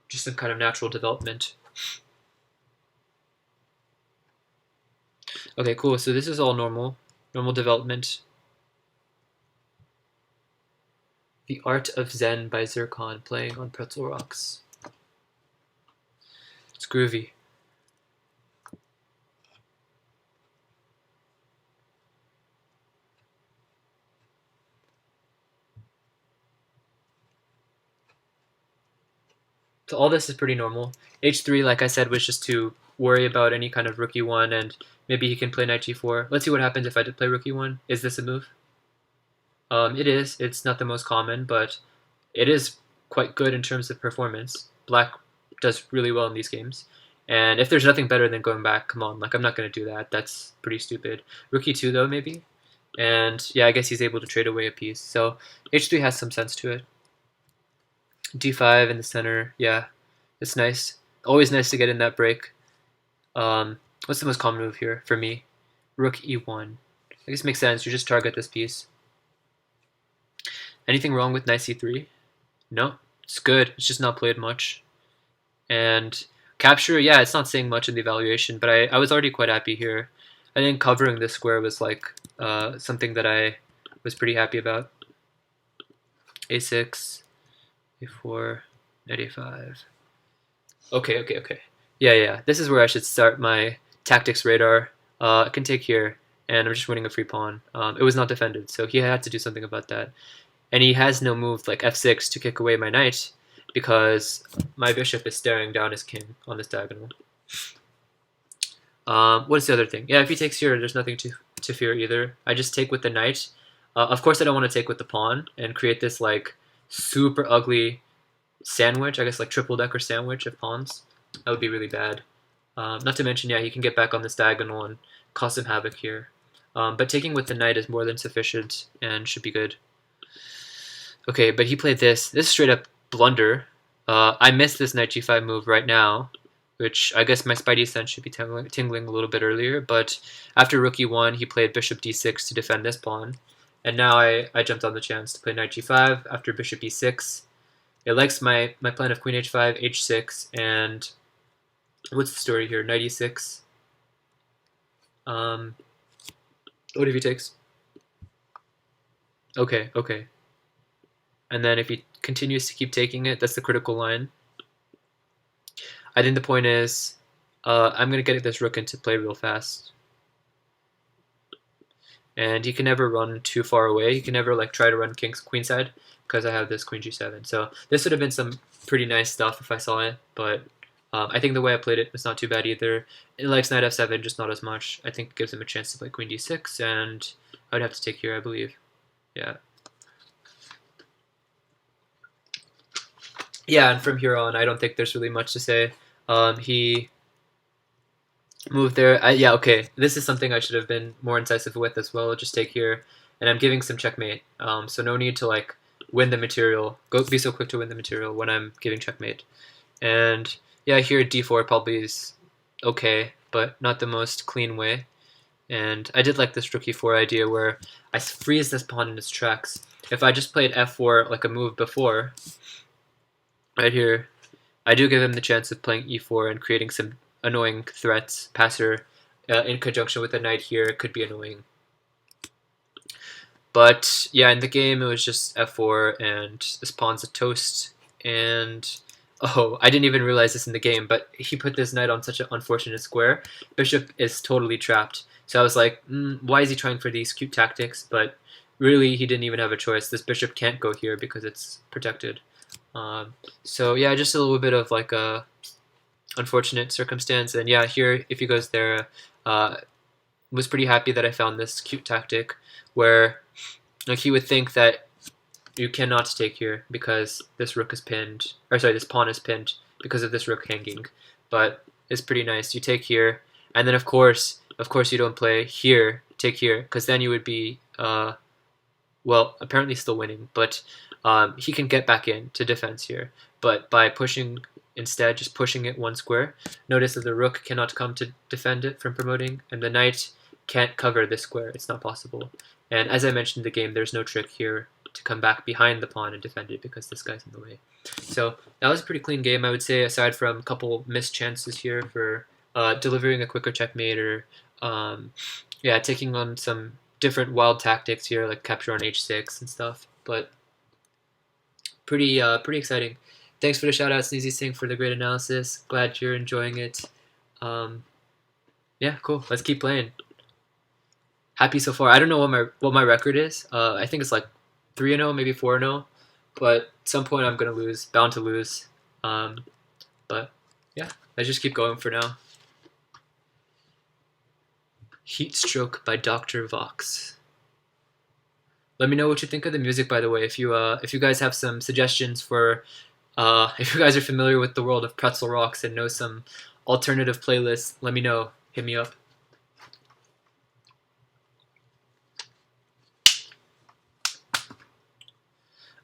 Just some kind of natural development. Okay, cool. So this is all normal development. The Art of Zen by Zircon, playing on Pretzel Rocks. It's groovy. So all this is pretty normal. H3, like I said, was just to worry about any kind of rook e1, and maybe he can play knight g4. Let's see what happens if I did play rook e1. Is this a move? It is. It's not the most common, but it is quite good in terms of performance. Black does really well in these games. And if there's nothing better than going back, come on, like I'm not going to do that. That's pretty stupid. Rook e2 though, maybe? And yeah, I guess he's able to trade away a piece. So h3 has some sense to it. d5 in the center, yeah, it's nice. Always nice to get in that break. What's the most common move here for me? Rook e1. I guess it makes sense. You just target this piece. Anything wrong with knight c3? No, it's good. It's just not played much. And capture, yeah, it's not saying much in the evaluation, but I was already quite happy here. I think covering this square was like something that I was pretty happy about. a6, a4, knight a5. Okay. Yeah. This is where I should start my tactics radar. I can take here, and I'm just winning a free pawn. It was not defended, so he had to do something about that. And he has no move like f6 to kick away my knight, because my bishop is staring down his king on this diagonal. What is the other thing? Yeah, if he takes here, there's nothing to fear either. I just take with the knight. Of course, I don't want to take with the pawn and create this like super ugly sandwich, I guess like triple decker sandwich of pawns. That would be really bad. Not to mention, yeah, he can get back on this diagonal and cause some havoc here. But taking with the knight is more than sufficient and should be good. Okay, but he played this. This is straight up blunder. I missed this knight g5 move right now, which I guess my spidey sense should be tingling a little bit earlier. But after rook e1, he played bishop d6 to defend this pawn. And now I jumped on the chance to play knight g5 after bishop e6. It likes my plan of queen h5, h6, and what's the story here? Knight e6. What if he takes? Okay, okay. And then if he continues to keep taking it, that's the critical line. I think the point is, I'm going to get this rook into play real fast. And he can never run too far away. He can never like try to run queenside because I have this queen g7. So this would have been some pretty nice stuff if I saw it, but I think the way I played it was not too bad either. It likes knight f7, just not as much. I think it gives him a chance to play queen d6, and I would have to take here, I believe. Yeah. Yeah, and from here on, I don't think there's really much to say. He moved there. Yeah, okay. This is something I should have been more incisive with as well. Just take here, and I'm giving some checkmate. So no need to like win the material. Be so quick to win the material when I'm giving checkmate. And yeah, here d4 probably is okay, but not the most clean way. And I did like this rook e4 idea where I freeze this pawn in its tracks. If I just played f4 like a move before, right here, I do give him the chance of playing e4 and creating some annoying threats. Passer in conjunction with the knight here could be annoying. But yeah, in the game it was just f4 and this pawn's a toast. And oh, I didn't even realize this in the game, but he put this knight on such an unfortunate square. Bishop is totally trapped. So I was like, why is he trying for these cute tactics? But really, he didn't even have a choice. This bishop can't go here because it's protected. So yeah, just a little bit of like a unfortunate circumstance. And yeah, here, if he goes there, was pretty happy that I found this cute tactic where like he would think that you cannot take here because this rook is pinned, or sorry, this pawn is pinned because of this rook hanging. But it's pretty nice. You take here, and then of course you don't play here, take here, because then you would be, well, apparently still winning, but he can get back in to defense here. But by pushing, instead, just pushing it one square, notice that the rook cannot come to defend it from promoting, and the knight can't cover this square. It's not possible. And as I mentioned in the game, there's no trick here to come back behind the pawn and defend it because this guy's in the way. So that was a pretty clean game, I would say, aside from a couple missed chances here for delivering a quicker checkmate or yeah, taking on some different wild tactics here, like capture on h6 and stuff. But pretty exciting. Thanks for the shout out, Sneezy Singh, for the great analysis. Glad you're enjoying it. Yeah, cool. Let's keep playing. Happy so far. I don't know what my record is. I think it's like 3-0, maybe 4-0. But at some point I'm gonna lose, bound to lose. But yeah, let's just keep going for now. Heat Stroke by Dr. Vox. Let me know what you think of the music, by the way. If you guys have some suggestions for, if you guys are familiar with the world of pretzel rocks and know some alternative playlists, let me know. Hit me up.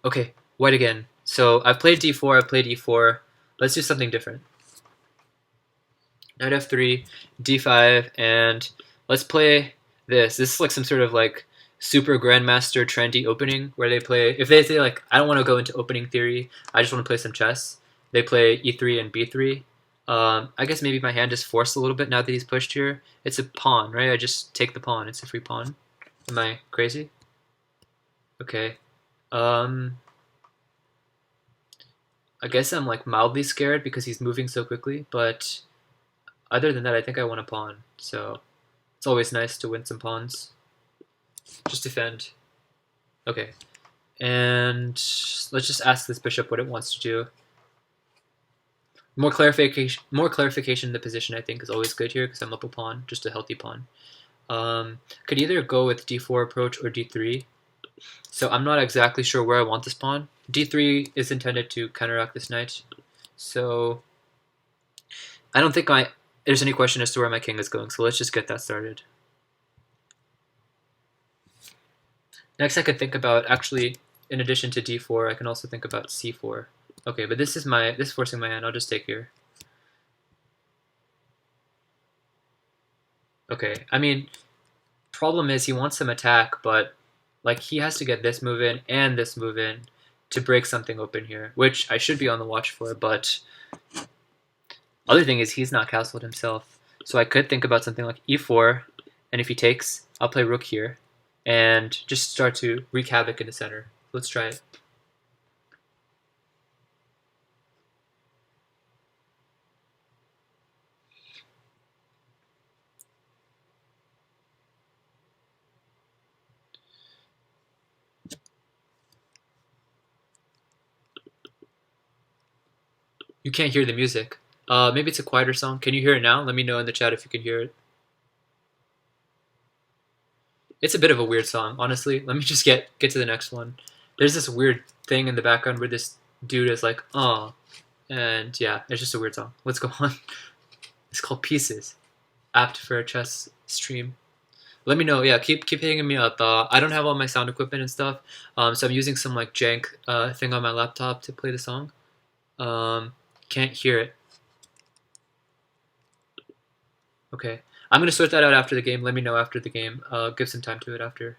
Okay, white again. So I've played d4, I've played e4. Let's do something different. Knight f3, d5, and let's play this. This is like some sort of like super grandmaster trendy opening where they play, if they say like, I don't want to go into opening theory, I just want to play some chess, they play e3 and b3. I guess maybe my hand is forced a little bit now that he's pushed here. It's a pawn, right? I just take the pawn. It's a free pawn. Am I crazy? Okay. I guess I'm like mildly scared because he's moving so quickly, but other than that, I think I want a pawn. So it's always nice to win some pawns. Just defend. Okay. And let's just ask this bishop what it wants to do. More clarification in the position, I think, is always good here because I'm up a pawn, just a healthy pawn. Could either go with d4 approach or d3. So I'm not exactly sure where I want this pawn. d3 is intended to counteract this knight, so I don't think there's any question as to where my king is going, so let's just get that started. Next I could think about, actually, in addition to d4, I can also think about c4. Okay, but this is forcing my hand. I'll just take here. Okay, I mean, problem is he wants some attack, but like he has to get this move in and this move in to break something open here, which I should be on the watch for, but other thing is he's not castled himself. So I could think about something like e4, and if he takes, I'll play rook here, and just start to wreak havoc in the center. Let's try it. You can't hear the music. Maybe it's a quieter song. Can you hear it now? Let me know in the chat if you can hear it. It's a bit of a weird song, honestly. Let me just get to the next one. There's this weird thing in the background where this dude is like, oh, and yeah, it's just a weird song. Let's go on. It's called Pieces, apt for a chess stream. Let me know. Yeah, keep hitting me up. I don't have all my sound equipment and stuff, so I'm using some like jank thing on my laptop to play the song. Can't hear it. Okay, I'm gonna sort that out after the game. Let me know after the game. Give some time to it after.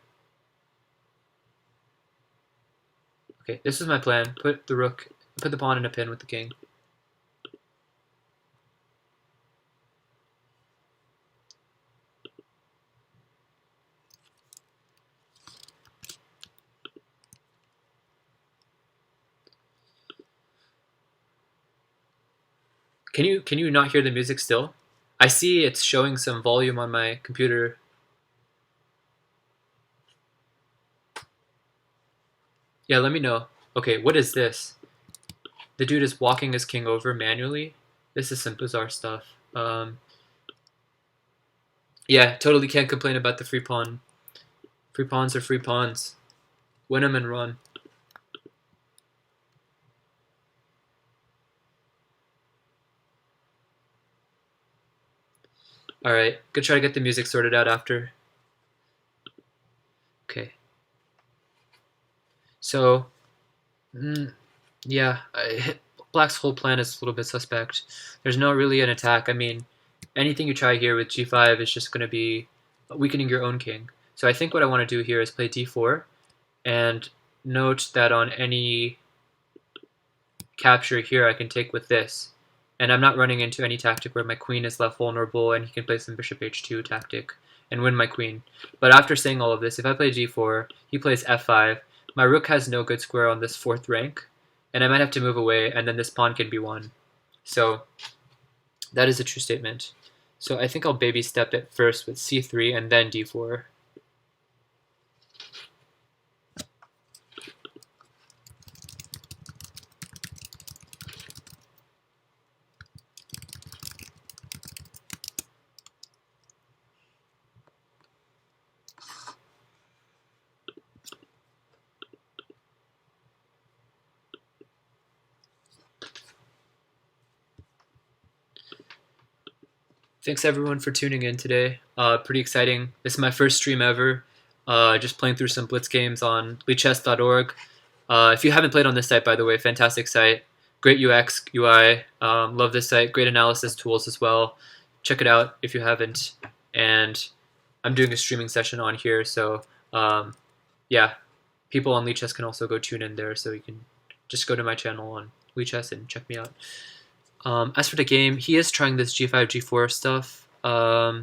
Okay, this is my plan. Put the pawn in a pin with the king. Can you not hear the music still? I see it's showing some volume on my computer. Yeah, let me know. Okay, what is this? The dude is walking his king over manually. This is some bizarre stuff. Yeah, totally can't complain about the free pawn. Free pawns are free pawns. Win them and run. Alright, gonna try to get the music sorted out after. Okay. So, yeah, Black's whole plan is a little bit suspect. There's not really an attack. I mean, anything you try here with g5 is just going to be weakening your own king. So I think what I want to do here is play d4, and note that on any capture here I can take with this. And I'm not running into any tactic where my queen is left vulnerable and he can play some bishop h2 tactic and win my queen. But after saying all of this, if I play g4, he plays f5, my rook has no good square on this 4th rank, and I might have to move away, and then this pawn can be won. So that is a true statement. So I think I'll baby step it first with c3 and then d4. Thanks everyone for tuning in today. Pretty exciting. This is my first stream ever. Just playing through some Blitz games on bleachchess.org. If you haven't played on this site, by the way, fantastic site. Great UX, UI. Love this site. Great analysis tools as well. Check it out if you haven't. And I'm doing a streaming session on here, so yeah, people on Lichess can also go tune in there. So you can just go to my channel on Lichess and check me out. As for the game, he is trying this g5, g4 stuff. I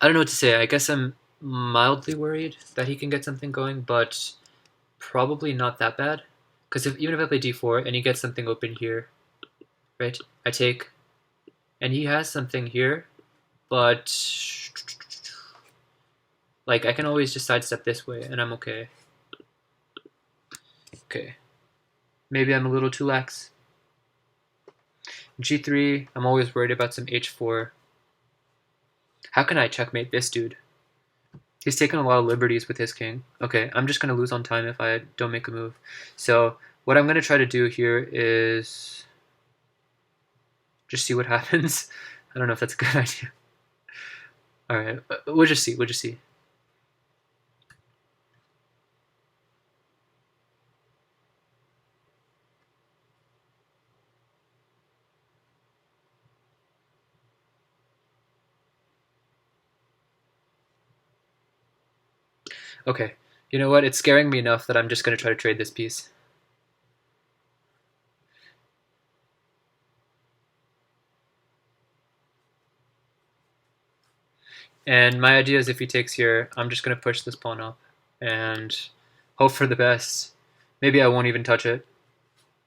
don't know what to say. I guess I'm mildly worried that he can get something going, but probably not that bad. Because even if I play d4 and he gets something open here, right, I take, and he has something here, but like I can always just sidestep this way and I'm okay. Okay, maybe I'm a little too lax. g3, I'm always worried about some h4. How can I checkmate this dude? He's taking a lot of liberties with his king. Okay, I'm just going to lose on time if I don't make a move. So what I'm going to try to do here is just see what happens. I don't know if that's a good idea. All right, we'll just see. We'll just see. Okay, you know what? It's scaring me enough that I'm just going to try to trade this piece. And my idea is if he takes here, I'm just going to push this pawn up and hope for the best. Maybe I won't even touch it.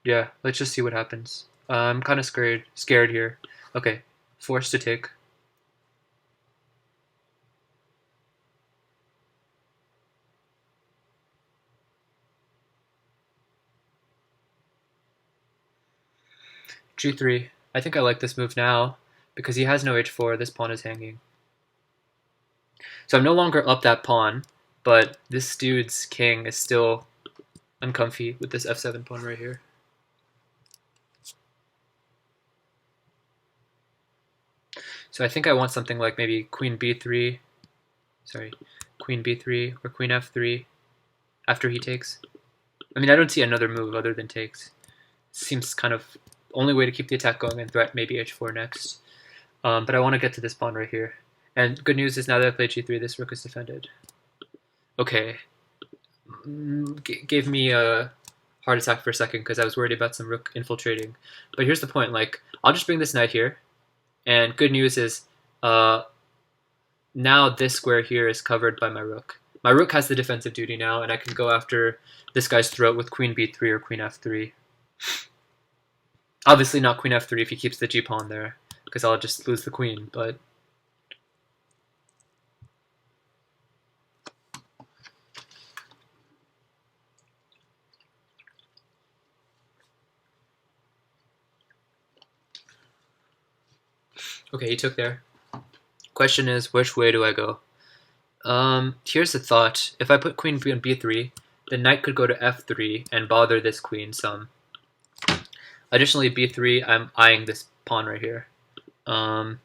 Yeah, let's just see what happens. I'm kind of scared here. Okay, forced to take. G3. I think I like this move now because he has no h4. This pawn is hanging. So I'm no longer up that pawn, but this dude's king is still uncomfy with this f7 pawn right here. So I think I want something like maybe queen b3, queen b3 or queen f3 after he takes. I mean, I don't see another move other than takes. Seems kind of only way to keep the attack going and threat maybe h4 next. But I want to get to this pawn right here. And good news is now that I played g3, this rook is defended. Okay. Gave me a heart attack for a second because I was worried about some rook infiltrating. But here's the point, like, I'll just bring this knight here. And good news is now this square here is covered by my rook. My rook has the defensive duty now, and I can go after this guy's throat with queen b3 or queen f3. Obviously not queen f3 if he keeps the g-pawn there, because I'll just lose the queen, but... Okay, he took there. Question is, which way do I go? Here's the thought. If I put queen on b3, the knight could go to f3 and bother this queen some. Additionally, b3, I'm eyeing this pawn right here. Let's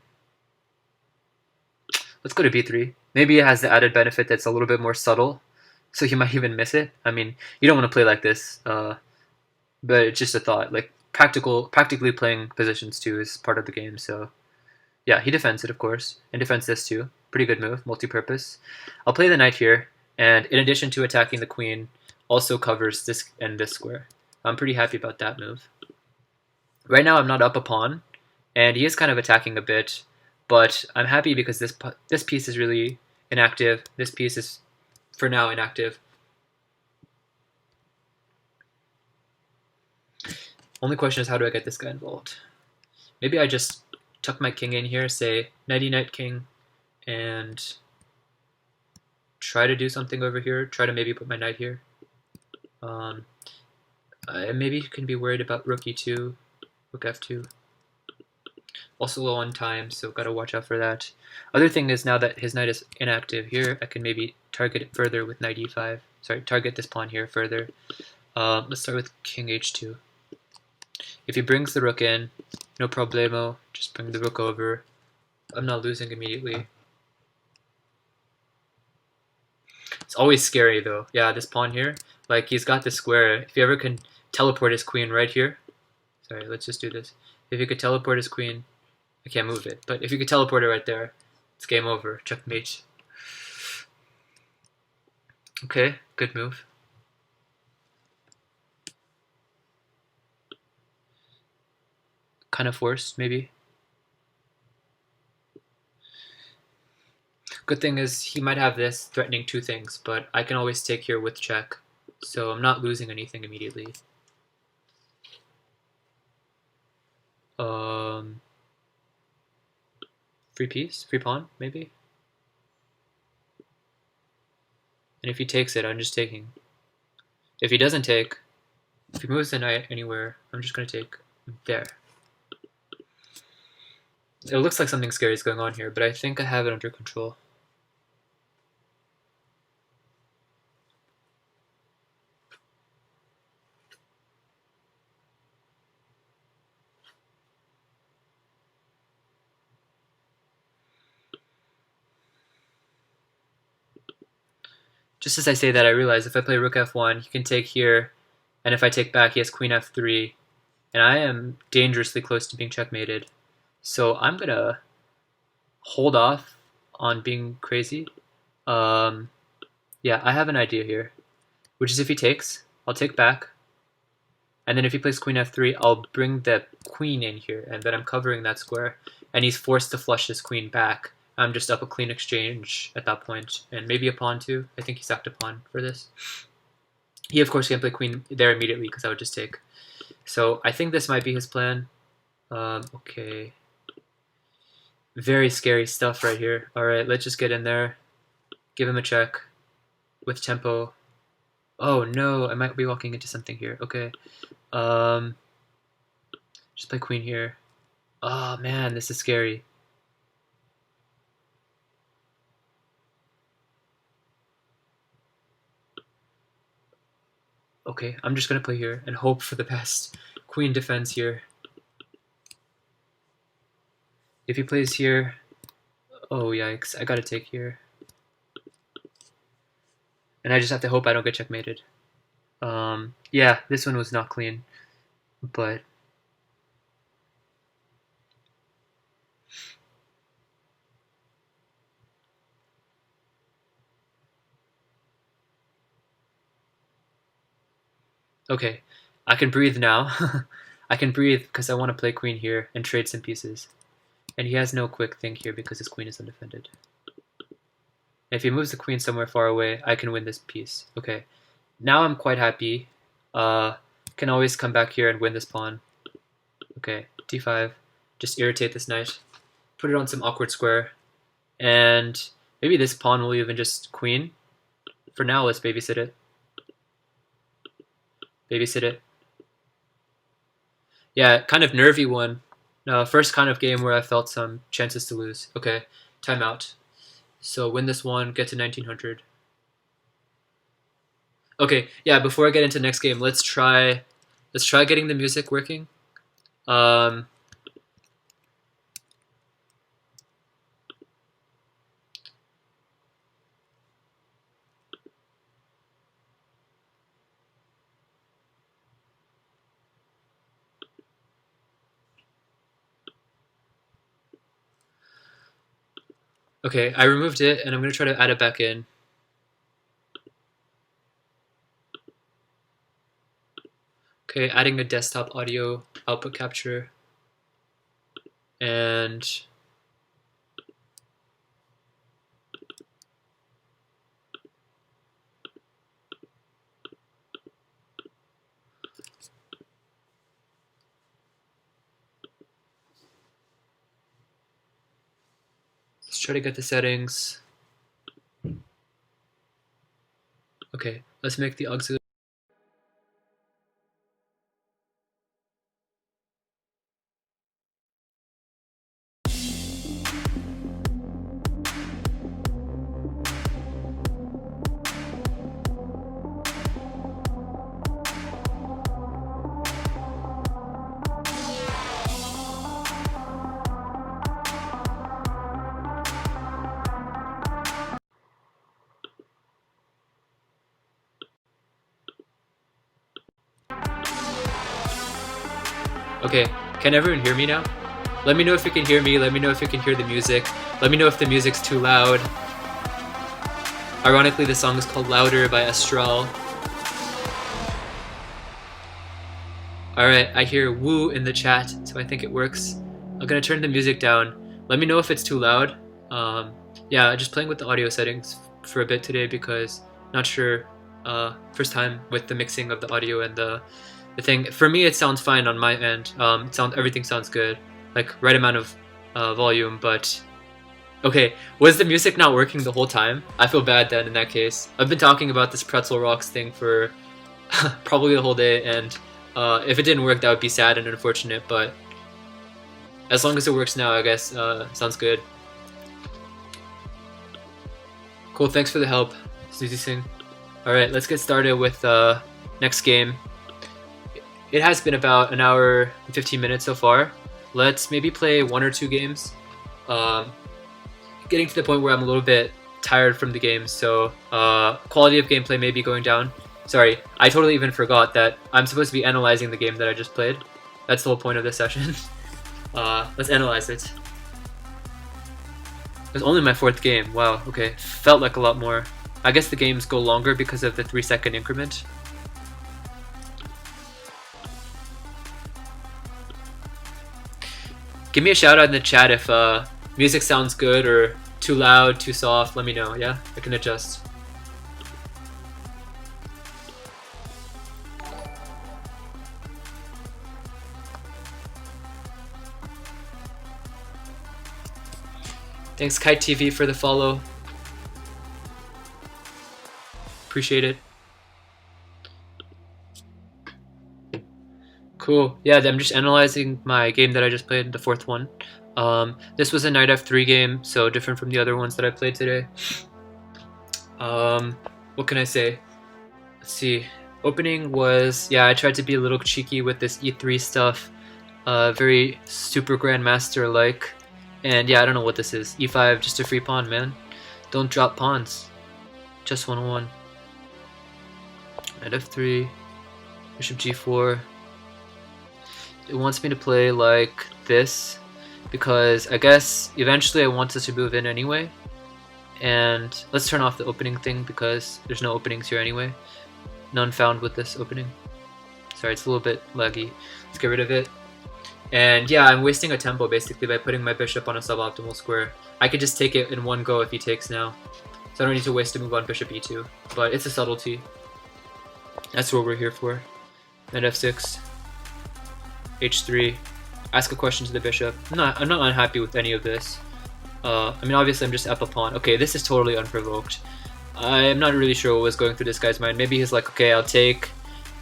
go to b3. Maybe it has the added benefit that's a little bit more subtle, so you might even miss it. I mean, you don't want to play like this, but it's just a thought. Like, practically playing positions too is part of the game, so... Yeah, he defends it, of course, and defends this too. Pretty good move, multi-purpose. I'll play the knight here, and in addition to attacking the queen, also covers this and this square. I'm pretty happy about that move. Right now I'm not up a pawn, and he is kind of attacking a bit, but I'm happy because this piece is really inactive. This piece is, for now, inactive. Only question is, how do I get this guy involved? Maybe I just tuck my king in here, say knighty knight king, and try to do something over here. Try to maybe put my knight here. I maybe can be worried about rook e2, rook f2. Also low on time, so gotta watch out for that. Other thing is, now that his knight is inactive here, I can maybe target it further with knight e5. Sorry, target this pawn here further. Let's start with king h2. If he brings the rook in, no problemo, just bring the rook over. I'm not losing immediately. It's always scary though. Yeah, this pawn here, like he's got this square. If he ever can teleport his queen right here, sorry, let's just do this. If he could teleport his queen, I can't move it, but if you could teleport it right there, it's game over, checkmate. Okay, good move. Kind of forced, maybe. Good thing is he might have this threatening two things, but I can always take here with check, so I'm not losing anything immediately. Free piece, free pawn, maybe. And if he takes it, I'm just taking. If he doesn't take, if he moves the knight anywhere, I'm just gonna take there. It looks like something scary is going on here, but I think I have it under control. Just as I say that, I realize if I play rook f1, he can take here, and if I take back, he has queen f3, and I am dangerously close to being checkmated. So I'm gonna hold off on being crazy. Yeah, I have an idea here, which is if he takes, I'll take back, and then if he plays queen f3, I'll bring the queen in here, and then I'm covering that square, and he's forced to flush his queen back. I'm just up a clean exchange at that point, and maybe a pawn too. I think he sacked a pawn for this. He, of course, can't play queen there immediately because I would just take. So I think this might be his plan. Okay. Very scary stuff right here. Alright, let's just get in there. Give him a check with tempo. Oh no, I might be walking into something here. Okay. Just play queen here. Oh man, this is scary. Okay, I'm just gonna play here and hope for the best. Queen defends here. If he plays here, oh yikes, I gotta take here. And I just have to hope I don't get checkmated. Yeah, this one was not clean, but okay, I can breathe now. I can breathe because I want to play queen here and trade some pieces. And he has no quick thing here because his queen is undefended. If he moves the queen somewhere far away, I can win this piece. Okay, now I'm quite happy. Can always come back here and win this pawn. Okay, d5. Just irritate this knight. Put it on some awkward square. And maybe this pawn will even just queen. For now, let's babysit it. Babysit it. Yeah, kind of nervy one. First kind of game where I felt some chances to lose. Okay, timeout. So win this one, get to 1900. Okay, yeah, before I get into next game, let's try getting the music working. Okay, I removed it, and I'm going to try to add it back in. Okay, adding a desktop audio output capture. And let's try to get the settings. Okay, let's make the auxiliary. Okay, can everyone hear me now? Let me know if you can hear me, let me know if you can hear the music, let me know if the music's too loud. Ironically, the song is called Louder by Astral. Alright, I hear woo in the chat, so I think it works. I'm gonna turn the music down. Let me know if it's too loud. Yeah, just playing with the audio settings for a bit today because not sure. First time with the mixing of the audio and the thing. For me, it sounds fine on my end. Everything sounds good, like right amount of volume. But okay, was the music not working the whole time? I feel bad then in that case. I've been talking about this Pretzel Rocks thing for probably the whole day, and if it didn't work, that would be sad and unfortunate. But as long as it works now, I guess sounds good. Cool. Thanks for the help, Suzy Singh. All right, let's get started with next game. It has been about an hour and 15 minutes so far. Let's maybe play 1 or 2 games. Getting to the point where I'm a little bit tired from the game, so quality of gameplay may be going down. Sorry, I totally even forgot that I'm supposed to be analyzing the game that I just played. That's the whole point of this session. Let's analyze it. It was only my 4th game. Wow, okay. Felt like a lot more. I guess the games go longer because of the 3-second increment. Give me a shout out in the chat if music sounds good or too loud, too soft. Let me know, yeah? I can adjust. Thanks Kite TV for the follow. Appreciate it. Cool. Yeah, I'm just analyzing my game that I just played, the 4th one. This was a Knight F3 game, so different from the other ones that I played today. What can I say? Let's see. Opening was, yeah, I tried to be a little cheeky with this E3 stuff. Very super grandmaster-like. And yeah, I don't know what this is. E5, just a free pawn, man. Don't drop pawns. Just 101. Knight F3. Bishop G4. It wants me to play like this because I guess eventually I want us to move in anyway. And let's turn off the opening thing because there's no openings here anyway. None found with this opening. Sorry, it's a little bit laggy. Let's get rid of it. And yeah, I'm wasting a tempo basically by putting my bishop on a suboptimal square. I could just take it in one go if he takes now. So I don't need to waste a move on bishop e2. But it's a subtlety. That's what we're here for. Knight f6. h3. Ask a question to the bishop. I'm not unhappy with any of this. I mean, obviously I'm just up a pawn. Okay, this is totally unprovoked. I'm not really sure what was going through this guy's mind. Maybe he's like, okay, I'll take,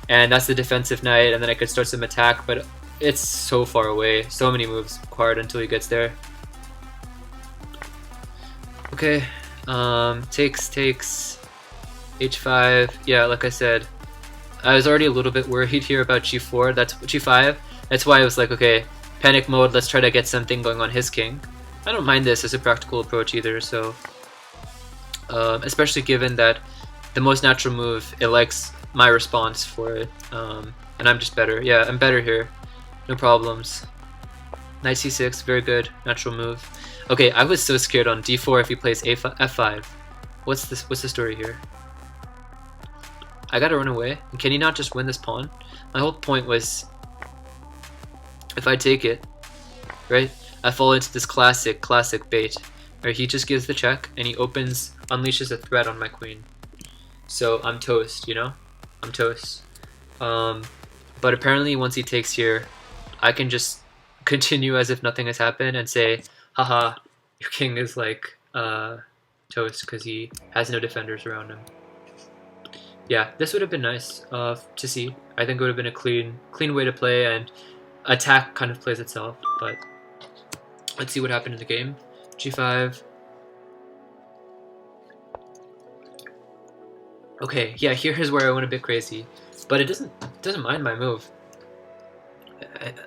and that's the defensive knight, and then I could start some attack, but it's so far away. So many moves required until he gets there. Okay, takes, h5. Yeah, like I said, I was already a little bit worried here about g4. That's g5. That's why I was like, okay, panic mode, let's try to get something going on his king. I don't mind this as a practical approach either, so especially given that the most natural move, it likes my response for it, and I'm just better. Yeah, I'm better here. No problems. Knight c6, very good, natural move. Okay, I was so scared on d4 if he plays f5. What's the story here? I gotta run away. Can he not just win this pawn? My whole point was, if I take it, right, I fall into this classic bait, where he just gives the check and he unleashes a threat on my queen. So I'm toast, you know? I'm toast. But apparently once he takes here, I can just continue as if nothing has happened and say, haha, your king is like toast because he has no defenders around him. Yeah, this would have been nice to see. I think it would have been a clean way to play, and attack kind of plays itself, but let's see what happened in the game. g5. Okay, yeah, here's where I went a bit crazy, but it doesn't mind my move.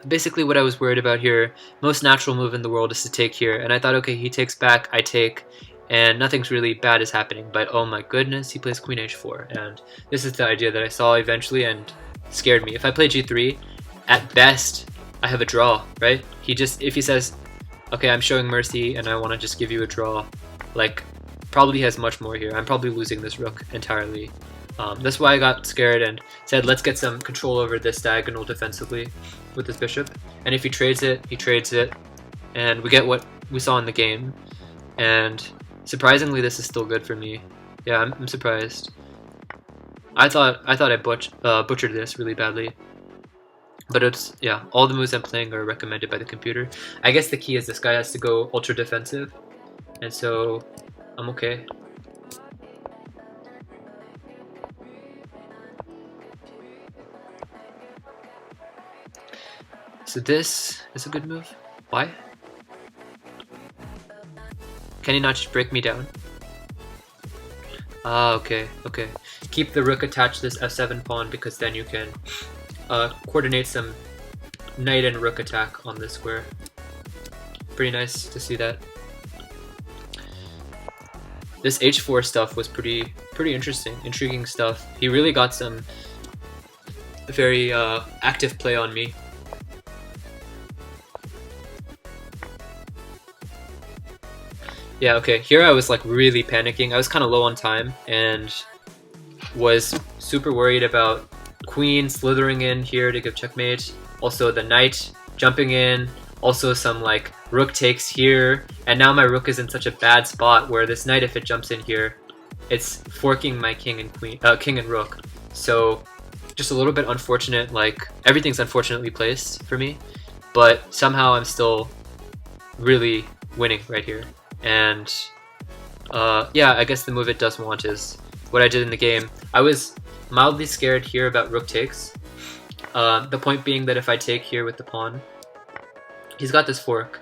Basically what I was worried about here, most natural move in the world is to take here, and I thought, okay, he takes back, I take, and nothing's really bad is happening, but oh my goodness, he plays queen h4, and this is the idea that I saw eventually and scared me. If I play g3, at best, I have a draw, right? If he says, okay, I'm showing mercy and I want to just give you a draw, like, probably has much more here. I'm probably losing this rook entirely. That's why I got scared and said, let's get some control over this diagonal defensively with this bishop. And if he trades it, and we get what we saw in the game. And surprisingly, this is still good for me. Yeah, I'm surprised. I thought I butchered this really badly. But it's, yeah, all the moves I'm playing are recommended by the computer. I guess the key is this guy has to go ultra defensive, and so I'm okay. So this is a good move. Why? Can he not just break me down? Ah, okay. Keep the rook attached to this f7 pawn because then you can coordinate some knight and rook attack on this square. Pretty nice to see that. this h4 stuff was pretty interesting, intriguing stuff. He really got some very active play on me. Yeah, okay, here I was like really panicking. I was kind of low on time and was super worried about queen slithering in here to give checkmate. Also the knight jumping in. Also some like rook takes here. And now my rook is in such a bad spot where this knight, if it jumps in here, it's forking my king and rook. So just a little bit unfortunate, like everything's unfortunately placed for me. But somehow I'm still really winning right here. And yeah, I guess the move it does want is what I did in the game. I was mildly scared here about rook takes. The point being that if I take here with the pawn, he's got this fork,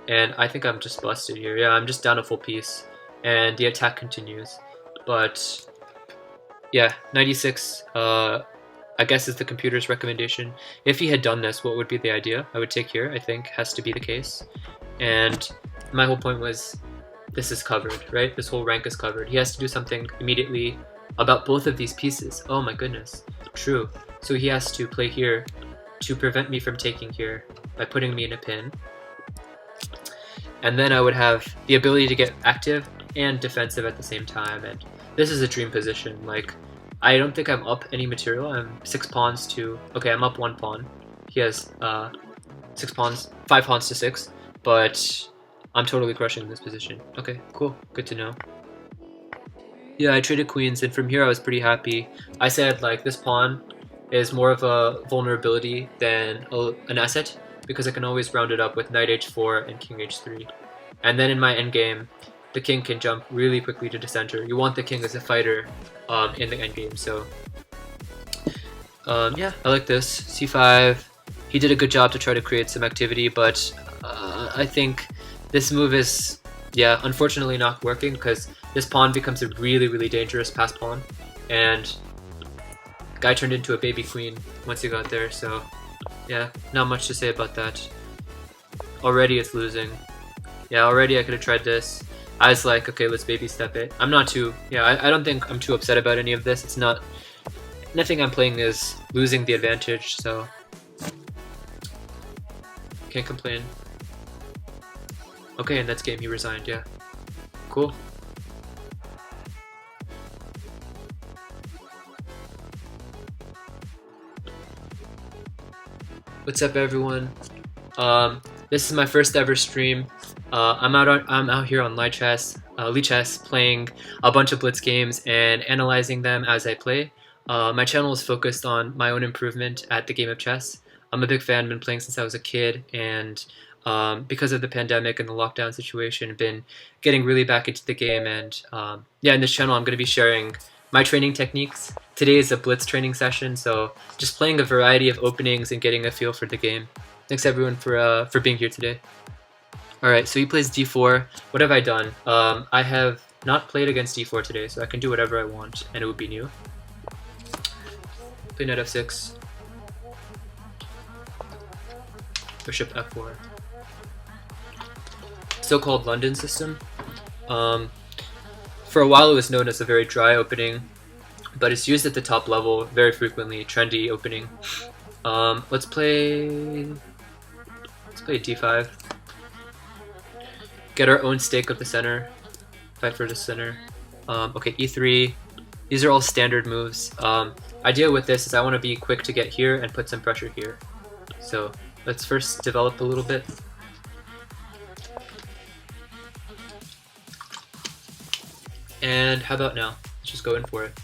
and I think I'm just busted here. Yeah, I'm just down a full piece, and the attack continues. But yeah, 96, I guess is the computer's recommendation. If he had done this, what would be the idea? I would take here, I think has to be the case. And my whole point was, this is covered, right? This whole rank is covered. He has to do something immediately about both of these pieces. Oh my goodness, true. So he has to play here to prevent me from taking here by putting me in a pin. And then I would have the ability to get active and defensive at the same time. And this is a dream position. Like, I don't think I'm up any material. I'm 6 pawns to... Okay, I'm up 1 pawn. He has 6 pawns, 5 pawns to 6. But I'm totally crushing this position. Okay, cool. Good to know. Yeah, I traded queens, and from here I was pretty happy. I said, like, this pawn is more of a vulnerability than an asset, because I can always round it up with knight h4 and king h3. And then in my endgame, the king can jump really quickly to the center. You want the king as a fighter in the endgame, so... yeah, I like this. c5. He did a good job to try to create some activity, but I think this move is, yeah, unfortunately not working, because this pawn becomes a really dangerous pass pawn, and guy turned into a baby queen once he got there, so yeah, not much to say about that. Already it's losing. Yeah, already I could have tried this. I was like, okay, let's baby step it. I'm not too, yeah, I don't think I'm too upset about any of this. It's not, nothing I'm playing is losing the advantage, so can't complain. Okay, and that's game, he resigned, yeah. Cool. What's up, everyone? This is my first ever stream. I'm out here on Lichess, playing a bunch of Blitz games and analyzing them as I play. My channel is focused on my own improvement at the game of chess. I'm a big fan, been playing since I was a kid, and because of the pandemic and the lockdown situation, been getting really back into the game. And yeah, in this channel I'm going to be sharing my training techniques. Today is a Blitz training session, so just playing a variety of openings and getting a feel for the game. Thanks everyone for being here today. Alright, so he plays d4. What have I done? I have not played against d4 today, so I can do whatever I want, and it would be new. Play knight f6. Bishop f4. So-called London system. For a while it was known as a very dry opening, but it's used at the top level very frequently, trendy opening. Let's play d5. Get our own stake of the center. Fight for the center. Okay, e3. These are all standard moves. Idea with this is I want to be quick to get here and put some pressure here. So let's first develop a little bit. And how about now? Let's just go in for it.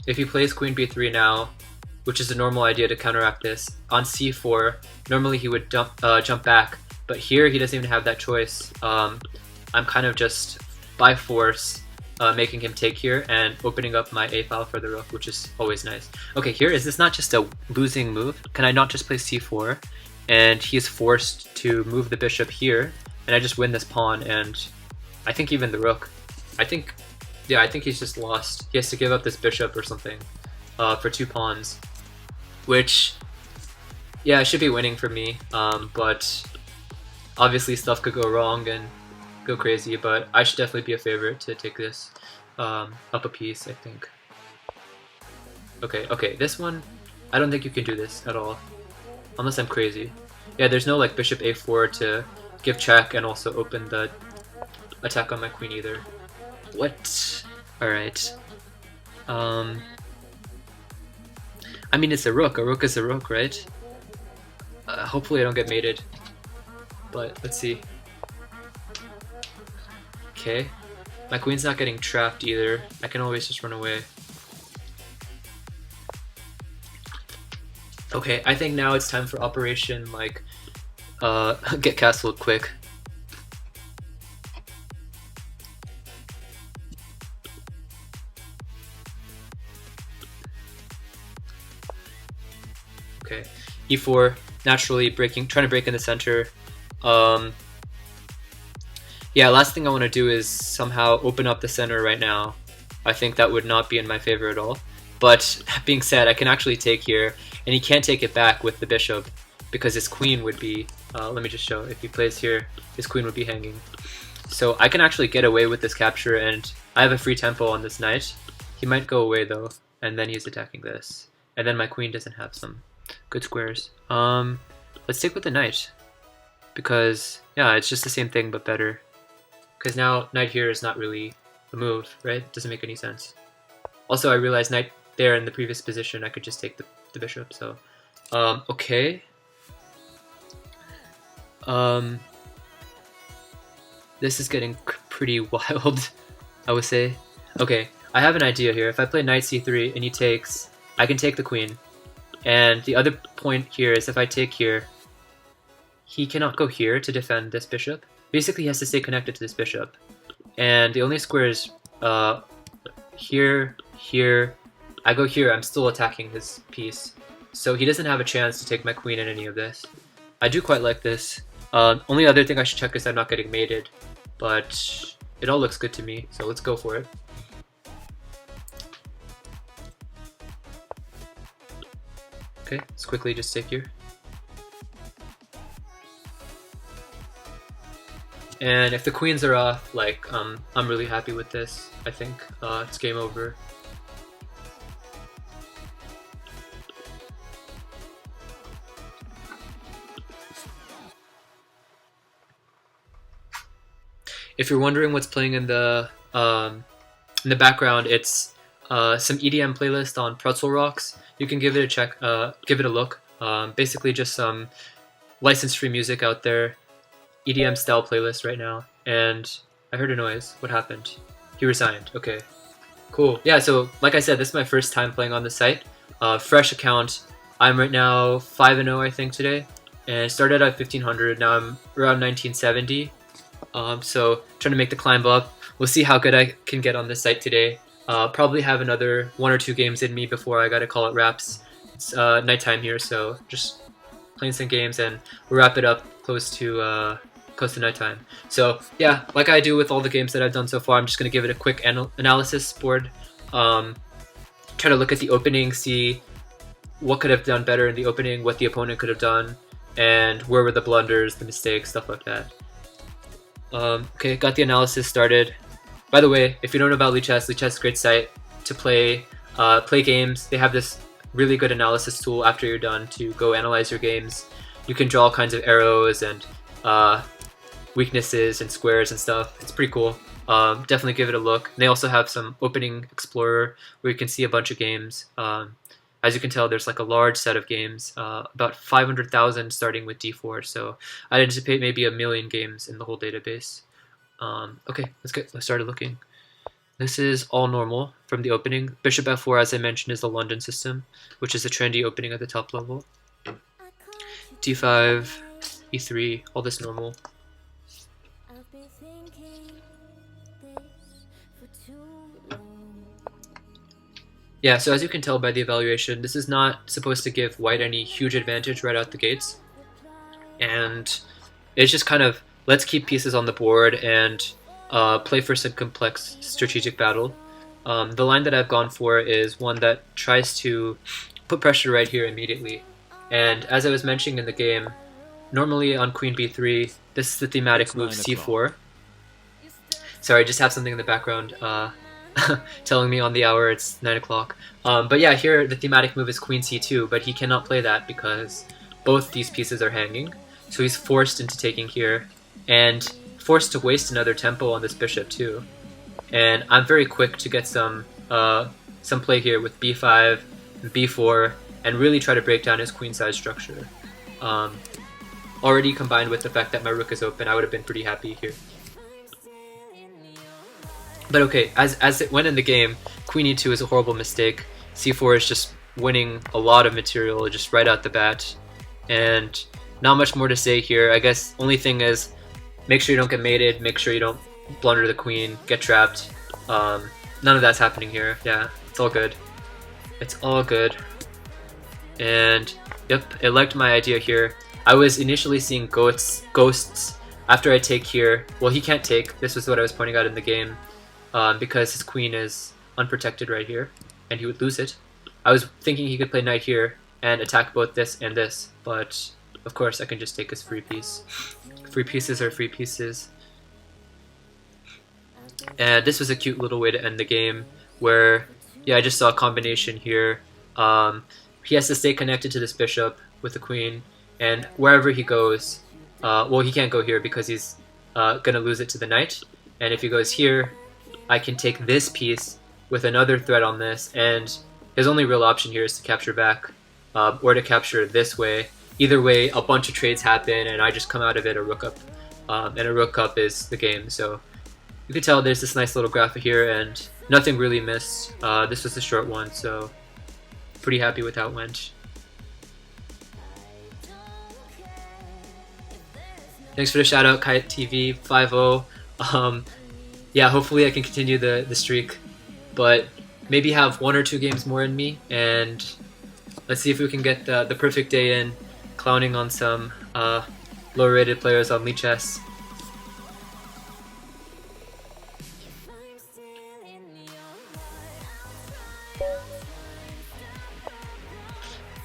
If he plays queen b3 now, which is a normal idea to counteract this, on c4, normally he would jump back, but here he doesn't even have that choice. I'm kind of just, by force, making him take here and opening up my a file for the rook, which is always nice. Okay, here, is this not just a losing move? Can I not just play c4? And he's forced to move the bishop here, and I just win this pawn, and I think even the rook. I think he's just lost. He has to give up this bishop or something for 2 pawns, which, yeah, should be winning for me, but Obviously stuff could go wrong and go crazy, but I should definitely be a favorite to take this up a piece, I think. Okay, this one, I don't think you can do this at all, unless I'm crazy. Yeah, there's no like bishop a4 to give check and also open the attack on my queen either. What? Alright. I mean, it's a rook. A rook is a rook, right? Hopefully I don't get mated. But let's see. Okay. My queen's not getting trapped either. I can always just run away. Okay, I think now it's time for operation, like, get castled quick. Okay, e4, naturally trying to break in the center. Yeah, last thing I want to do is somehow open up the center right now. I think that would not be in my favor at all. But that being said, I can actually take here, and he can't take it back with the bishop because his queen would be, let me just show, if he plays here, his queen would be hanging. So I can actually get away with this capture, and I have a free tempo on this knight. He might go away though, and then he's attacking this. And then my queen doesn't have some good squares. Let's take with the knight, because yeah, it's just the same thing but better. Because now knight here is not really a move, right? Doesn't make any sense. Also, I realized knight there in the previous position, I could just take the bishop, so... okay. This is getting pretty wild, I would say. Okay, I have an idea here. If I play knight c3 and he takes, I can take the queen. And the other point here is if I take here, he cannot go here to defend this bishop. Basically, he has to stay connected to this bishop. And the only squares, here, here. I go here, I'm still attacking his piece. So he doesn't have a chance to take my queen in any of this. I do quite like this. Only other thing I should check is I'm not getting mated. But it all looks good to me, so let's go for it. Okay, let's quickly just take here. And if the queens are off, like, I'm really happy with this. I think it's game over. If you're wondering what's playing in the background, it's some EDM playlist on Pretzel Rocks. You can give it a check, give it a look. Basically, just some license-free music out there. EDM style playlist right now, and I heard a noise. What happened? He resigned. Okay, cool. Yeah, so like I said, this is my first time playing on the site. Fresh account. I'm right now 5-0 I think today, and started at 1500. Now I'm around 1970. So trying to make the climb up. We'll see how good I can get on this site today. Probably have another 1 or 2 games in me before I gotta call it wraps. It's nighttime here, so just playing some games and we'll wrap it up close to nighttime. So yeah, like I do with all the games that I've done so far, I'm just gonna give it a quick analysis board. Try to look at the opening, see what could have done better in the opening, what the opponent could have done, and where were the blunders, the mistakes, stuff like that. Okay, got the analysis started. By the way, if you don't know about Lichess is a great site to play games. They have this really good analysis tool after you're done to go analyze your games. You can draw all kinds of arrows and weaknesses and squares and stuff. It's pretty cool. Definitely give it a look. And they also have some opening explorer where you can see a bunch of games. As you can tell, there's like a large set of games, about 500,000 starting with D4, so I anticipate maybe 1 million games in the whole database. Okay, let's start looking. This is all normal from the opening. Bishop F4, as I mentioned, is the London system, which is a trendy opening at the top level. D5, E3, all this normal. Yeah, so as you can tell by the evaluation, this is not supposed to give white any huge advantage right out the gates. And it's just kind of, let's keep pieces on the board and play for some complex strategic battle. The line that I've gone for is one that tries to put pressure right here immediately. And as I was mentioning in the game, normally on queen b3, this is the thematic move c4. Sorry, I just have something in the background telling me on the hour it's 9 o'clock. But yeah, here the thematic move is queen c2, but he cannot play that because both these pieces are hanging. So he's forced into taking here, and forced to waste another tempo on this bishop too. And I'm very quick to get some play here with b5, b4, and really try to break down his queenside structure. Already combined with the fact that my rook is open, I would have been pretty happy here. But okay, as it went in the game, queen e2 is a horrible mistake. c4 is just winning a lot of material just right out the bat. And not much more to say here. I guess only thing is, make sure you don't get mated, make sure you don't blunder the queen, get trapped. None of that's happening here. Yeah, it's all good. It's all good. And yep, it liked my idea here. I was initially seeing ghosts after I take here. Well, he can't take. This was what I was pointing out in the game. Because his queen is unprotected right here, and he would lose it. I was thinking he could play knight here and attack both this and this, but of course I can just take his free piece. Free pieces are free pieces. And this was a cute little way to end the game, where, yeah, I just saw a combination here. He has to stay connected to this bishop with the queen, and wherever he goes, well, he can't go here because he's gonna lose it to the knight, and if he goes here, I can take this piece with another threat on this, and his only real option here is to capture back, or to capture this way. Either way, a bunch of trades happen, and I just come out of it a rook up, and a rook up is the game. So you can tell there's this nice little graph here, and nothing really missed. This was a short one, so pretty happy with how it went. Thanks for the shout out, Kite TV 50. Yeah, hopefully I can continue the streak, but maybe have 1 or 2 games more in me, and let's see if we can get the perfect day in, clowning on some lower rated players on Lichess.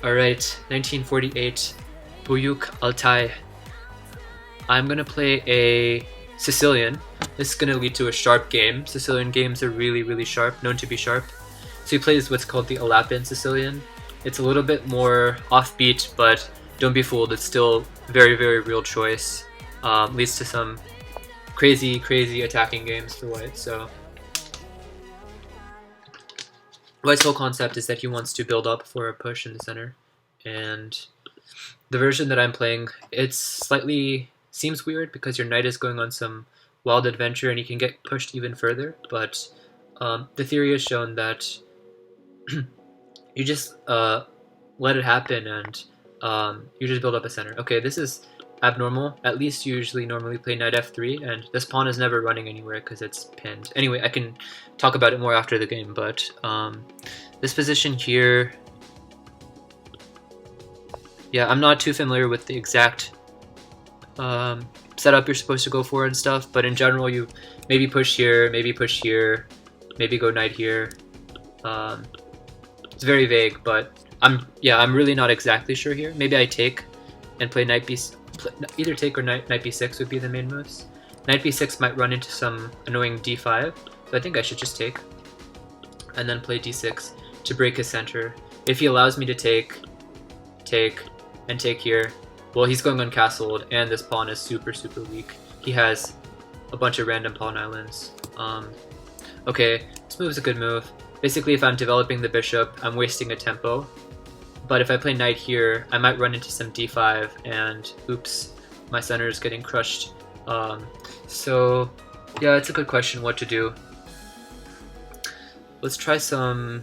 Alright, 1948, Buyuk Altai. I'm gonna play a Sicilian. This is going to lead to a sharp game. Sicilian games are really, really sharp, known to be sharp. So he plays what's called the Alapin Sicilian. It's a little bit more offbeat, but don't be fooled, it's still very, very real choice. Leads to some crazy, crazy attacking games for White. So White's whole concept is that he wants to build up for a push in the center. And the version that I'm playing, it's slightly seems weird because your knight is going on some wild adventure and he can get pushed even further, but the theory has shown that you just let it happen and you just build up a center. Okay, this is abnormal. At least you usually normally play knight f3, and this pawn is never running anywhere because it's pinned. Anyway, I can talk about it more after the game, but this position here, yeah, I'm not too familiar with the exact setup you're supposed to go for and stuff, but in general you maybe push here, maybe go knight here. It's very vague, but I'm really not exactly sure here. Maybe I take and play knight b, either take or knight b6 would be the main moves. Knight b6 might run into some annoying d5, so I think I should just take and then play d6 to break his center. If he allows me to take and take here, well, he's going uncastled, and this pawn is super, super weak. He has a bunch of random pawn islands. Okay, this move is a good move. Basically, if I'm developing the bishop, I'm wasting a tempo. But if I play knight here, I might run into some d5, and oops, my center is getting crushed. So, yeah, it's a good question what to do. Let's try some,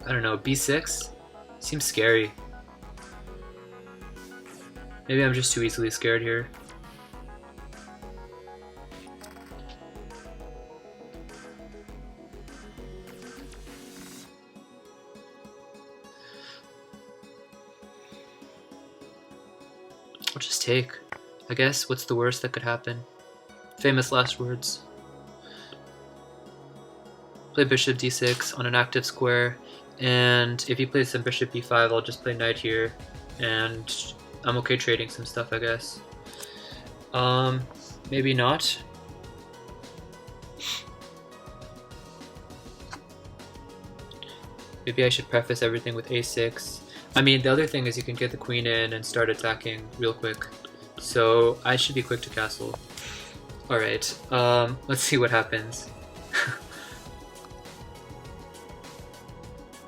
I don't know, b6? Seems scary. Maybe I'm just too easily scared here. I'll just take, I guess. What's the worst that could happen? Famous last words. Play bishop d6 on an active square, and if he plays some bishop b5, I'll just play knight here, and I'm okay trading some stuff, I guess. Maybe not. Maybe I should preface everything with a6. I mean, the other thing is you can get the queen in and start attacking real quick. So I should be quick to castle. Alright, let's see what happens.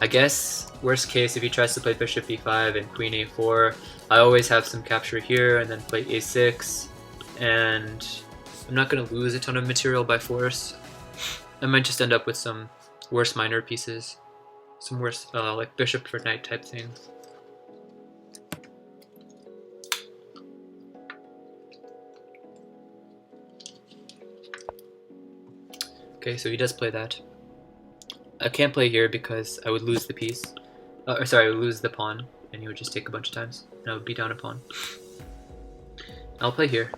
I guess, worst case, if he tries to play bishop b5 and queen a4, I always have some capture here and then play a6, and I'm not going to lose a ton of material by force. I might just end up with some worse minor pieces. Some worse, like bishop for knight type things. Okay, so he does play that. I can't play here because I would lose the piece. Or sorry, I would lose the pawn, and he would just take a bunch of times, and I would be down a pawn. I'll play here.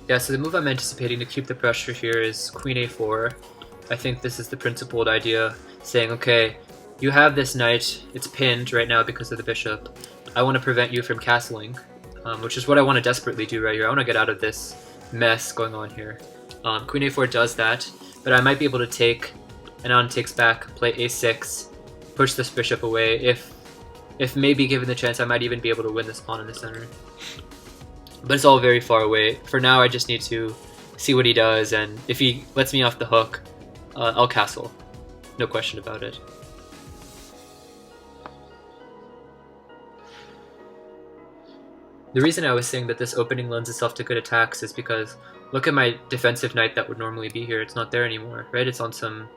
Yeah, so the move I'm anticipating to keep the pressure here is queen a4. I think this is the principled idea, saying, okay, you have this knight, it's pinned right now because of the bishop. I want to prevent you from castling, which is what I want to desperately do right here. I want to get out of this mess going on here. Queen a4 does that, but I might be able to take, and on takes back, play a6, push this bishop away. If maybe given the chance, I might even be able to win this pawn in the center. But it's all very far away. For now, I just need to see what he does, and if he lets me off the hook, I'll castle. No question about it. The reason I was saying that this opening lends itself to good attacks is because look at my defensive knight that would normally be here. It's not there anymore, right? It's on some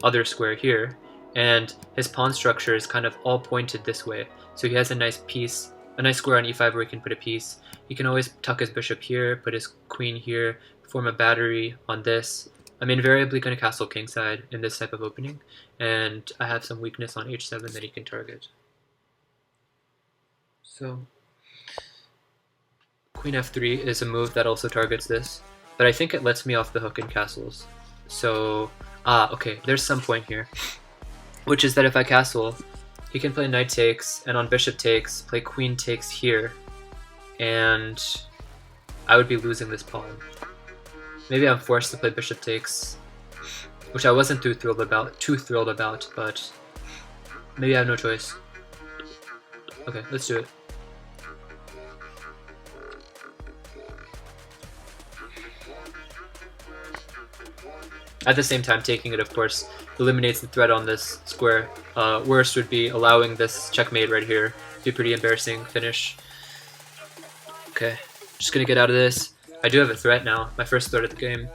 other square here, and his pawn structure is kind of all pointed this way. So he has a nice piece, a nice square on e5 where he can put a piece. He can always tuck his bishop here, put his queen here, form a battery on this. I'm invariably going to castle kingside in this type of opening, and I have some weakness on h7 that he can target. So queen f3 is a move that also targets this, but I think it lets me off the hook in castles. So, okay, there's some point here, which is that if I castle, he can play knight takes, and on bishop takes, play queen takes here, and I would be losing this pawn. Maybe I'm forced to play bishop takes, which I wasn't too thrilled about, but maybe I have no choice. Okay, let's do it. At the same time, taking it, of course, eliminates the threat on this square. Worst would be allowing this checkmate right here. Be a pretty embarrassing finish. Okay, just gonna get out of this. I do have a threat now, my first threat of the game.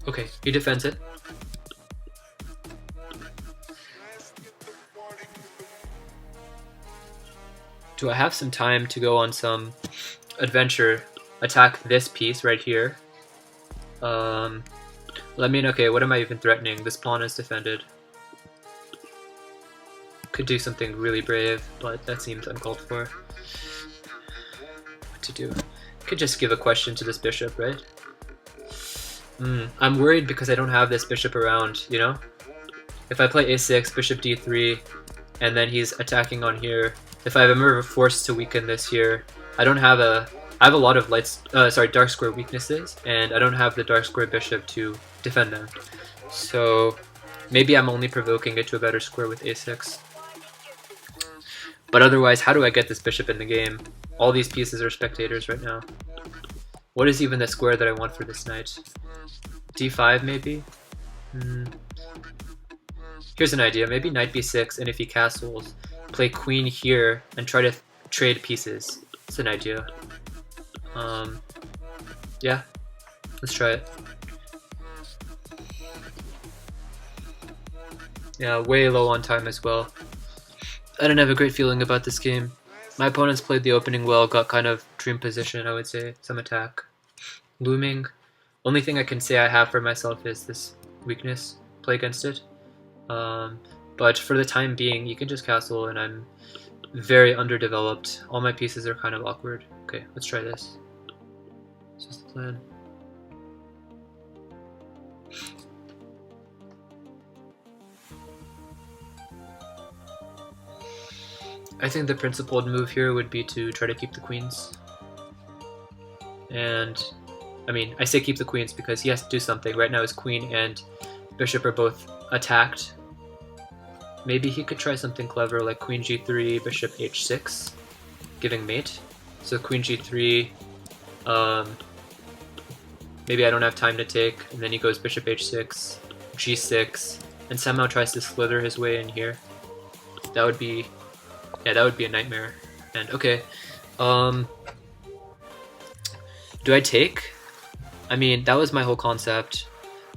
Okay, he defends it. Do I have some time to go on some adventure, attack this piece right here? Okay, what am I even threatening? This pawn is defended. Could do something really brave, but that seems uncalled for. What to do? Could just give a question to this bishop, right? I'm worried because I don't have this bishop around, you know? If I play a6, bishop d3, and then he's attacking on here, if I'm ever forced to weaken this here, I have a lot of dark square weaknesses, and I don't have the dark square bishop to defend them. So maybe I'm only provoking it to a better square with a6. But otherwise, how do I get this bishop in the game? All these pieces are spectators right now. What is even the square that I want for this knight? d5 maybe? Here's an idea, maybe knight b6, and if he castles, play queen here and try to trade pieces. It's an idea. Yeah. Let's try it. Yeah, way low on time as well. I didn't have a great feeling about this game. My opponents played the opening well, got kind of dream position, I would say, some attack. Looming. Only thing I can say I have for myself is this weakness, play against it. But for the time being, you can just castle, and I'm very underdeveloped. All my pieces are kind of awkward. Okay, let's try this. This is the plan. I think the principled move here would be to try to keep the queens. And, I mean, I say keep the queens because he has to do something. Right now his queen and bishop are both attacked. Maybe he could try something clever like queen g3, bishop h6, giving mate. So queen g3, maybe I don't have time to take, and then he goes bishop h6, g6, and somehow tries to slither his way in here. That would be, yeah, that would be a nightmare. And okay, do I take? I mean, that was my whole concept,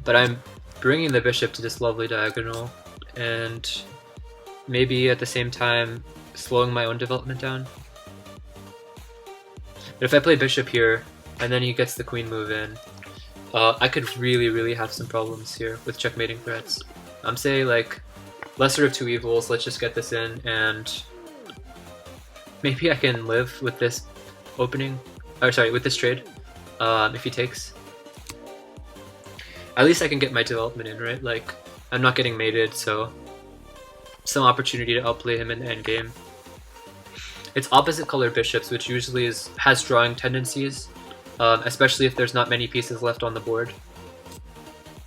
but I'm bringing the bishop to this lovely diagonal, and maybe at the same time slowing my own development down. But if I play bishop here, and then he gets the queen move in, I could really have some problems here with checkmating threats. I'm saying, like, lesser of two evils, let's just get this in, and maybe I can live with this opening, or sorry, with this trade, if he takes. At least I can get my development in, right? Like, I'm not getting mated, so some opportunity to outplay him in the endgame. It's opposite color bishops, which usually has drawing tendencies, especially if there's not many pieces left on the board.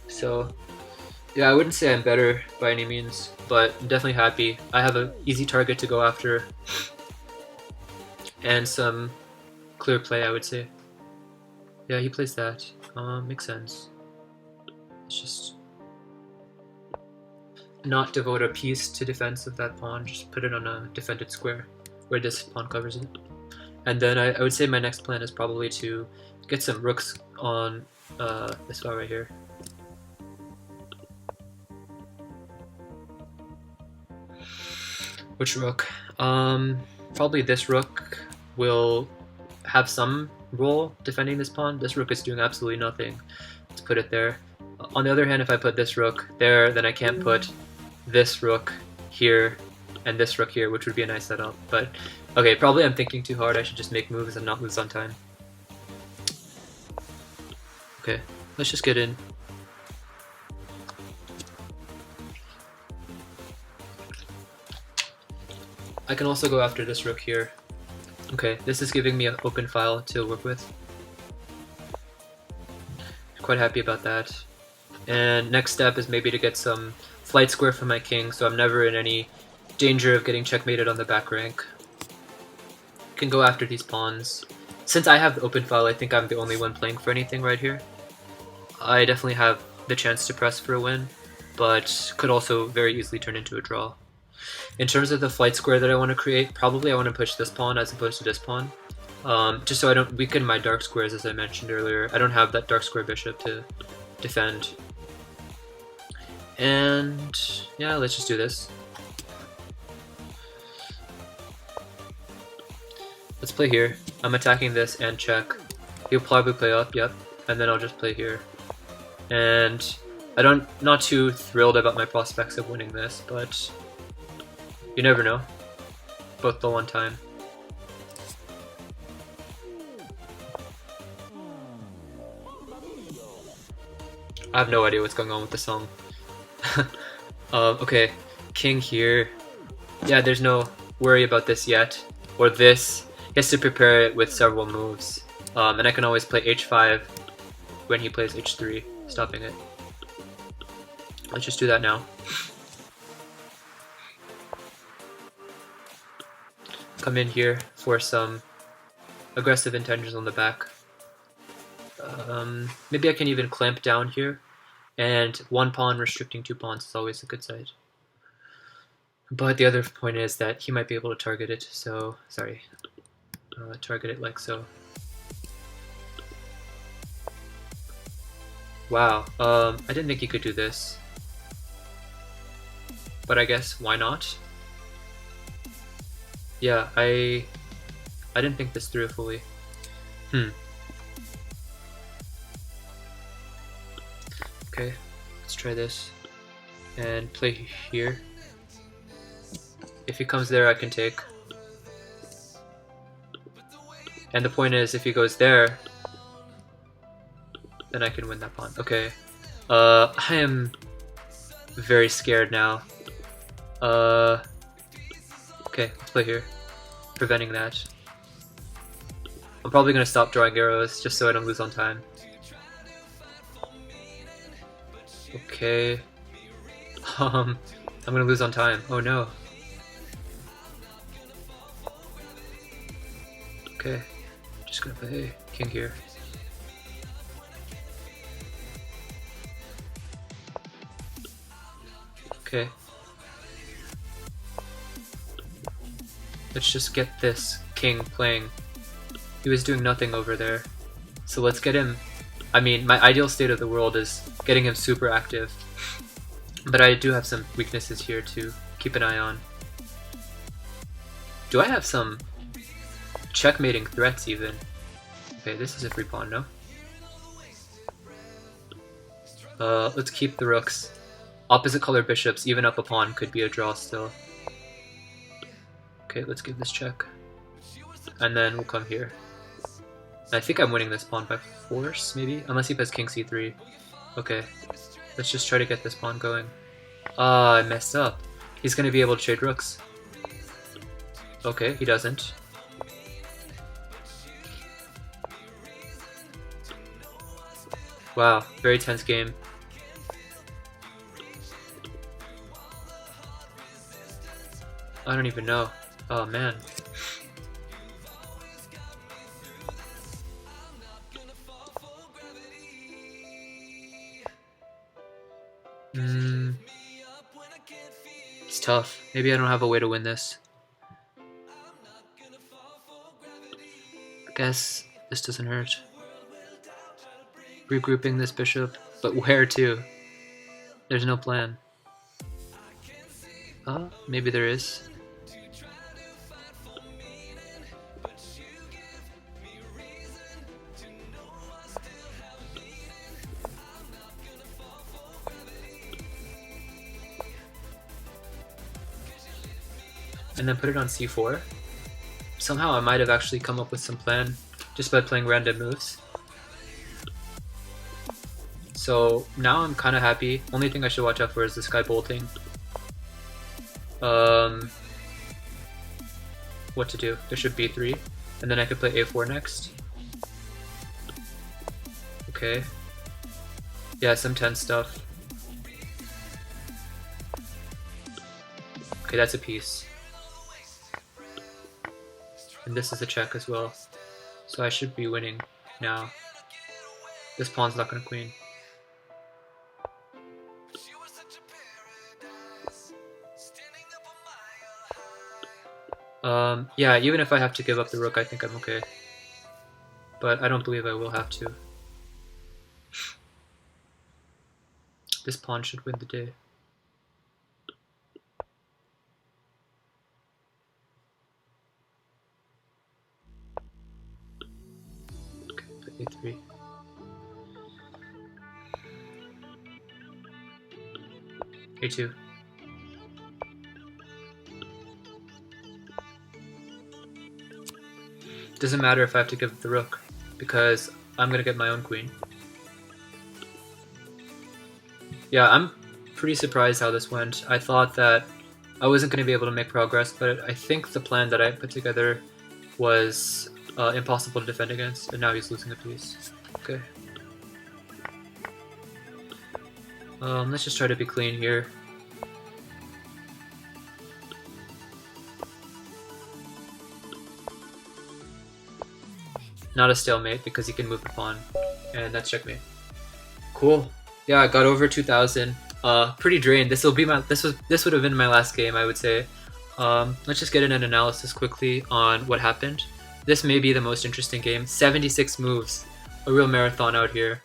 So, yeah, I wouldn't say I'm better by any means, but I'm definitely happy. I have an easy target to go after, and some clear play, I would say. Yeah, he plays that. Makes sense. Let's just not devote a piece to defense of that pawn, just put it on a defended square where this pawn covers it. And then I would say my next plan is probably to get some rooks on this guy right here. Which rook? Probably this rook will have some role defending this pawn. This rook is doing absolutely nothing. Let's put it there. On the other hand, if I put this rook there, then I can't put this rook here and this rook here, which would be a nice setup. But okay, probably I'm thinking too hard. I should just make moves and not lose on time. Okay, let's just get in. I can also go after this rook here. Okay, this is giving me an open file to work with. Quite happy about that. And next step is maybe to get some flight square for my king, so I'm never in any danger of getting checkmated on the back rank. Can go after these pawns. Since I have the open file, I think I'm the only one playing for anything right here. I definitely have the chance to press for a win, but could also very easily turn into a draw. In terms of the flight square that I want to create, probably I want to push this pawn as opposed to this pawn. Just so I don't weaken my dark squares, as I mentioned earlier. I don't have that dark square bishop to defend. And yeah, let's just do this. Let's play here. I'm attacking this and check. He'll probably play up, yep, and then I'll just play here. And not too thrilled about my prospects of winning this, but you never know. Both the one time. I have no idea what's going on with the song. Okay, king here. Yeah, there's no worry about this yet. Or this. He has to prepare it with several moves. And I can always play h5 when he plays h3, stopping it. Let's just do that now. Come in here for some aggressive intentions on the back. Maybe I can even clamp down here, and one pawn restricting two pawns is always a good sight. But the other point is that he might be able to target it, so, sorry, target it like so. Wow, I didn't think he could do this. But I guess, why not? Yeah, I didn't think this through fully. Okay, let's try this. And play here. If he comes there, I can take. And the point is, if he goes there, then I can win that pawn. Okay. I am very scared now. Okay, let's play here. Preventing that. I'm probably gonna stop drawing arrows just so I don't lose on time. Okay. I'm gonna lose on time. Oh no. Okay. Just gonna play king here. Okay. Let's just get this king playing. He was doing nothing over there. So let's get him... I mean, my ideal state of the world is getting him super active. But I do have some weaknesses here to keep an eye on. Do I have some checkmating threats even? Okay, this is a free pawn, no? Let's keep the rooks. Opposite color bishops, even up a pawn, could be a draw still. Okay, let's give this check. And then we'll come here. I think I'm winning this pawn by force, maybe? Unless he plays king c3. Okay, let's just try to get this pawn going. Ah, I messed up. He's gonna be able to trade rooks. Okay, he doesn't. Wow, very tense game. I don't even know. Oh man. It's tough. Maybe I don't have a way to win this. I guess this doesn't hurt. Regrouping this bishop, but where to? There's no plan. Maybe there is. And then put it on c4. Somehow I might have actually come up with some plan just by playing random moves. So now I'm kind of happy. Only thing I should watch out for is this guy bolting. What to do? Bishop b3, and then I could play a4 next. Okay. Yeah, some tense stuff. Okay, that's a piece. And this is a check as well. So I should be winning now. This pawn's not gonna queen. Yeah, even if I have to give up the rook, I think I'm okay. But I don't believe I will have to. This pawn should win the day. Okay, play a3. a2. Doesn't matter if I have to give up the rook, because I'm gonna get my own queen. Yeah, I'm pretty surprised how this went. I thought that I wasn't gonna be able to make progress, but I think the plan that I put together was impossible to defend against, and now he's losing a piece. Okay. Let's just try to be clean here. Not a stalemate because he can move the pawn, and that's checkmate. Cool. Yeah, I got over 2,000. Pretty drained. This would have been my last game, I would say. Let's just get in an analysis quickly on what happened. This may be the most interesting game. 76 moves, a real marathon out here.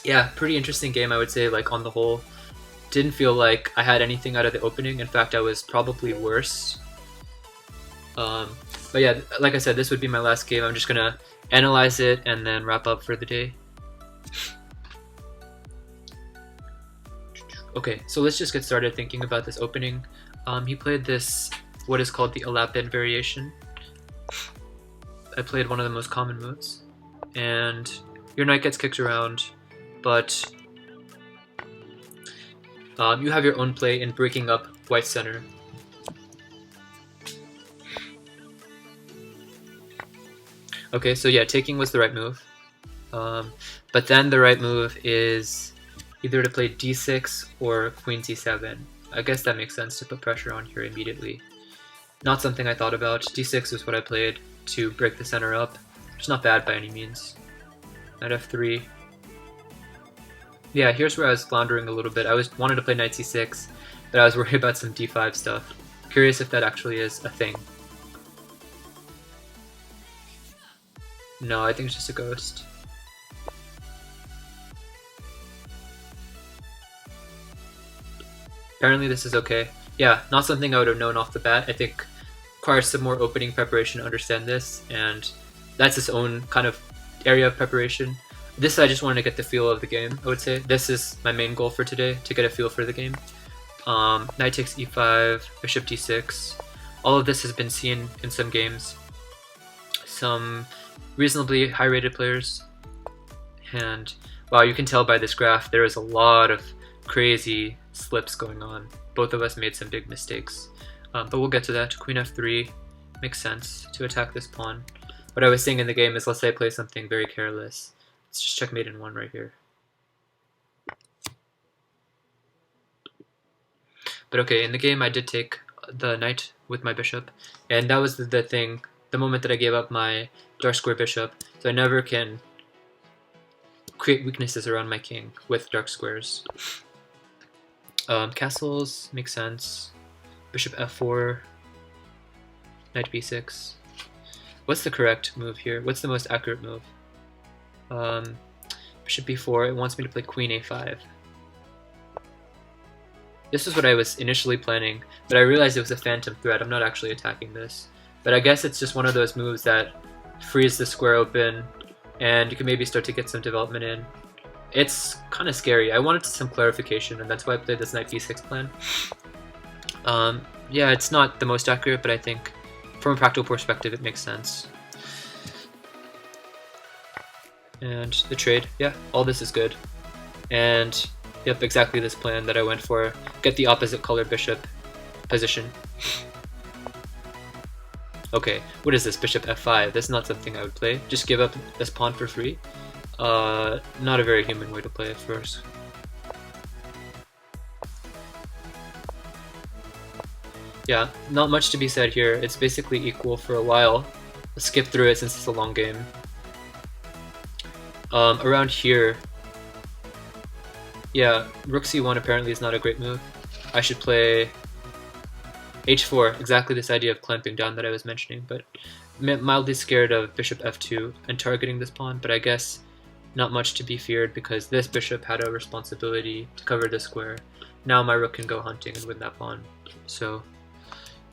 Yeah, pretty interesting game, I would say, like on the whole. Didn't feel like I had anything out of the opening. In fact, I was probably worse. Um, but yeah, like I said, this would be my last game. I'm just gonna analyze it and then wrap up for the day. Okay, so let's just get started thinking about this opening. He played this, what is called the Alapin variation. I played one of the most common moves, and your knight gets kicked around, but you have your own play in breaking up white center. Okay, so yeah, taking was the right move, but then the right move is either to play d6 or queen c7. I guess that makes sense to put pressure on here immediately. Not something I thought about. d6 is what I played to break the center up. It's not bad by any means. Knight f3. Yeah, here's where I was floundering a little bit. I wanted to play knight c6, but I was worried about some d5 stuff. Curious if that actually is a thing. No, I think it's just a ghost. Apparently this is okay. Yeah, not something I would have known off the bat. I think requires some more opening preparation to understand this, and that's its own kind of area of preparation. This I just wanted to get the feel of the game, I would say. This is my main goal for today, to get a feel for the game. Knight takes e5, bishop d6. All of this has been seen in some games. Some reasonably high-rated players. And wow, you can tell by this graph there is a lot of crazy slips going on. Both of us made some big mistakes. But we'll get to that. Queen f3 makes sense to attack this pawn. What I was saying in the game is, let's say I play something very careless. Let's just checkmate in one right here. But okay, in the game I did take the knight with my bishop, and that was the thing, the moment that I gave up my dark square bishop, so I never can create weaknesses around my king with dark squares. Castles make sense. Bishop f4, knight b6. What's the correct move here? What's the most accurate move? Bishop b4, it wants me to play queen a5. This is what I was initially planning, but I realized it was a phantom threat. I'm not actually attacking this. But I guess it's just one of those moves that frees the square open, and you can maybe start to get some development in. It's kind of scary. I wanted some clarification, and that's why I played this knight b6 plan. Yeah, it's not the most accurate, but I think from a practical perspective it makes sense. And the trade, yeah, all this is good. And yep, exactly this plan that I went for. Get the opposite color bishop position. Okay, what is this? Bishop f5. That's not something I would play. Just give up this pawn for free. Not a very human way to play it first. Yeah, not much to be said here. It's basically equal for a while. Let's skip through it since it's a long game. Around here, yeah, rook c1 apparently is not a great move. I should play h4, exactly this idea of clamping down that I was mentioning, but mildly scared of bishop f2 and targeting this pawn, but I guess not much to be feared because this bishop had a responsibility to cover the square. Now my rook can go hunting and win that pawn, so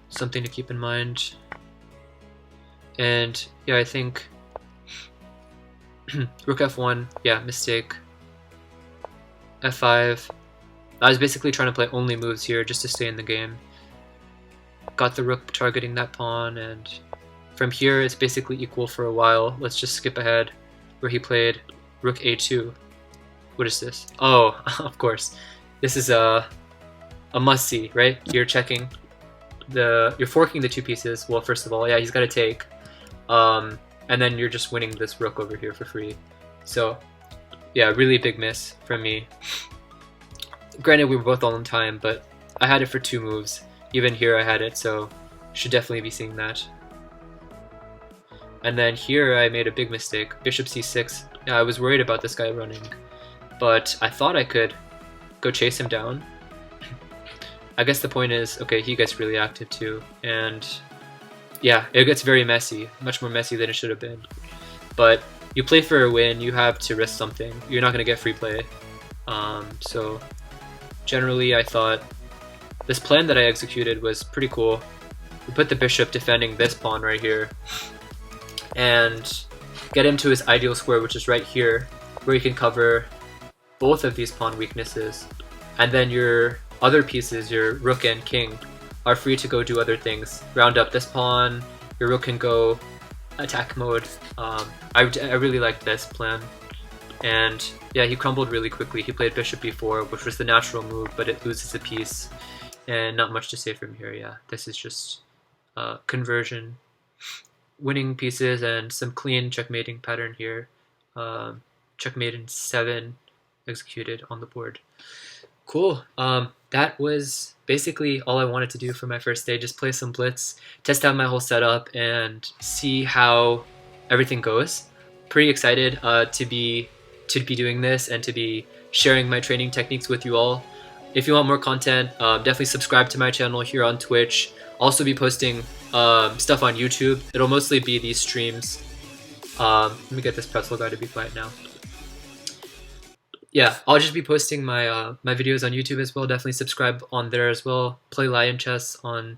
something to keep in mind. And yeah, I think rook f1, yeah, mistake. f5. I was basically trying to play only moves here just to stay in the game. Got the rook targeting that pawn, and from here it's basically equal for a while. Let's just skip ahead where he played rook a2. What is this? Oh, of course. This is a must-see, right? You're checking you're forking the two pieces. Well, first of all, yeah, he's got to take. And then you're just winning this rook over here for free. So, yeah, really big miss from me. Granted, we were both all in time, but I had it for 2 moves. Even here I had it, so should definitely be seeing that. And then here I made a big mistake. Bishop c6. Yeah, I was worried about this guy running, but I thought I could go chase him down. I guess the point is, okay, he gets really active too, and yeah, it gets very messy, much more messy than it should have been. But you play for a win, you have to risk something. You're not going to get free play. So generally I thought this plan that I executed was pretty cool. We put the bishop defending this pawn right here and get him to his ideal square, which is right here, where you can cover both of these pawn weaknesses. And then your other pieces, your rook and king, are free to go do other things. Round up this pawn, your rook can go attack mode. I really liked this plan. And yeah, he crumbled really quickly. He played bishop b4, which was the natural move, but it loses a piece. And not much to say from here, yeah. This is just conversion, winning pieces, and some clean checkmating pattern here. Checkmate in 7 executed on the board. Cool. That was basically all I wanted to do for my first day. Just play some Blitz, test out my whole setup, and see how everything goes. Pretty excited to be doing this and to be sharing my training techniques with you all. If you want more content, definitely subscribe to my channel here on Twitch. Also be posting stuff on YouTube. It'll mostly be these streams. Let me get this pretzel guy to be quiet now. Yeah, I'll just be posting my my videos on YouTube as well. Definitely subscribe on there as well. Play Lion Chess on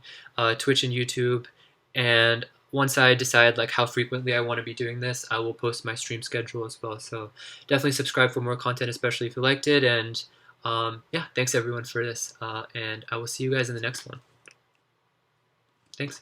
Twitch and YouTube. And once I decide like how frequently I want to be doing this, I will post my stream schedule as well. So definitely subscribe for more content, especially if you liked it. And yeah, thanks everyone for this. And I will see you guys in the next one. Thanks.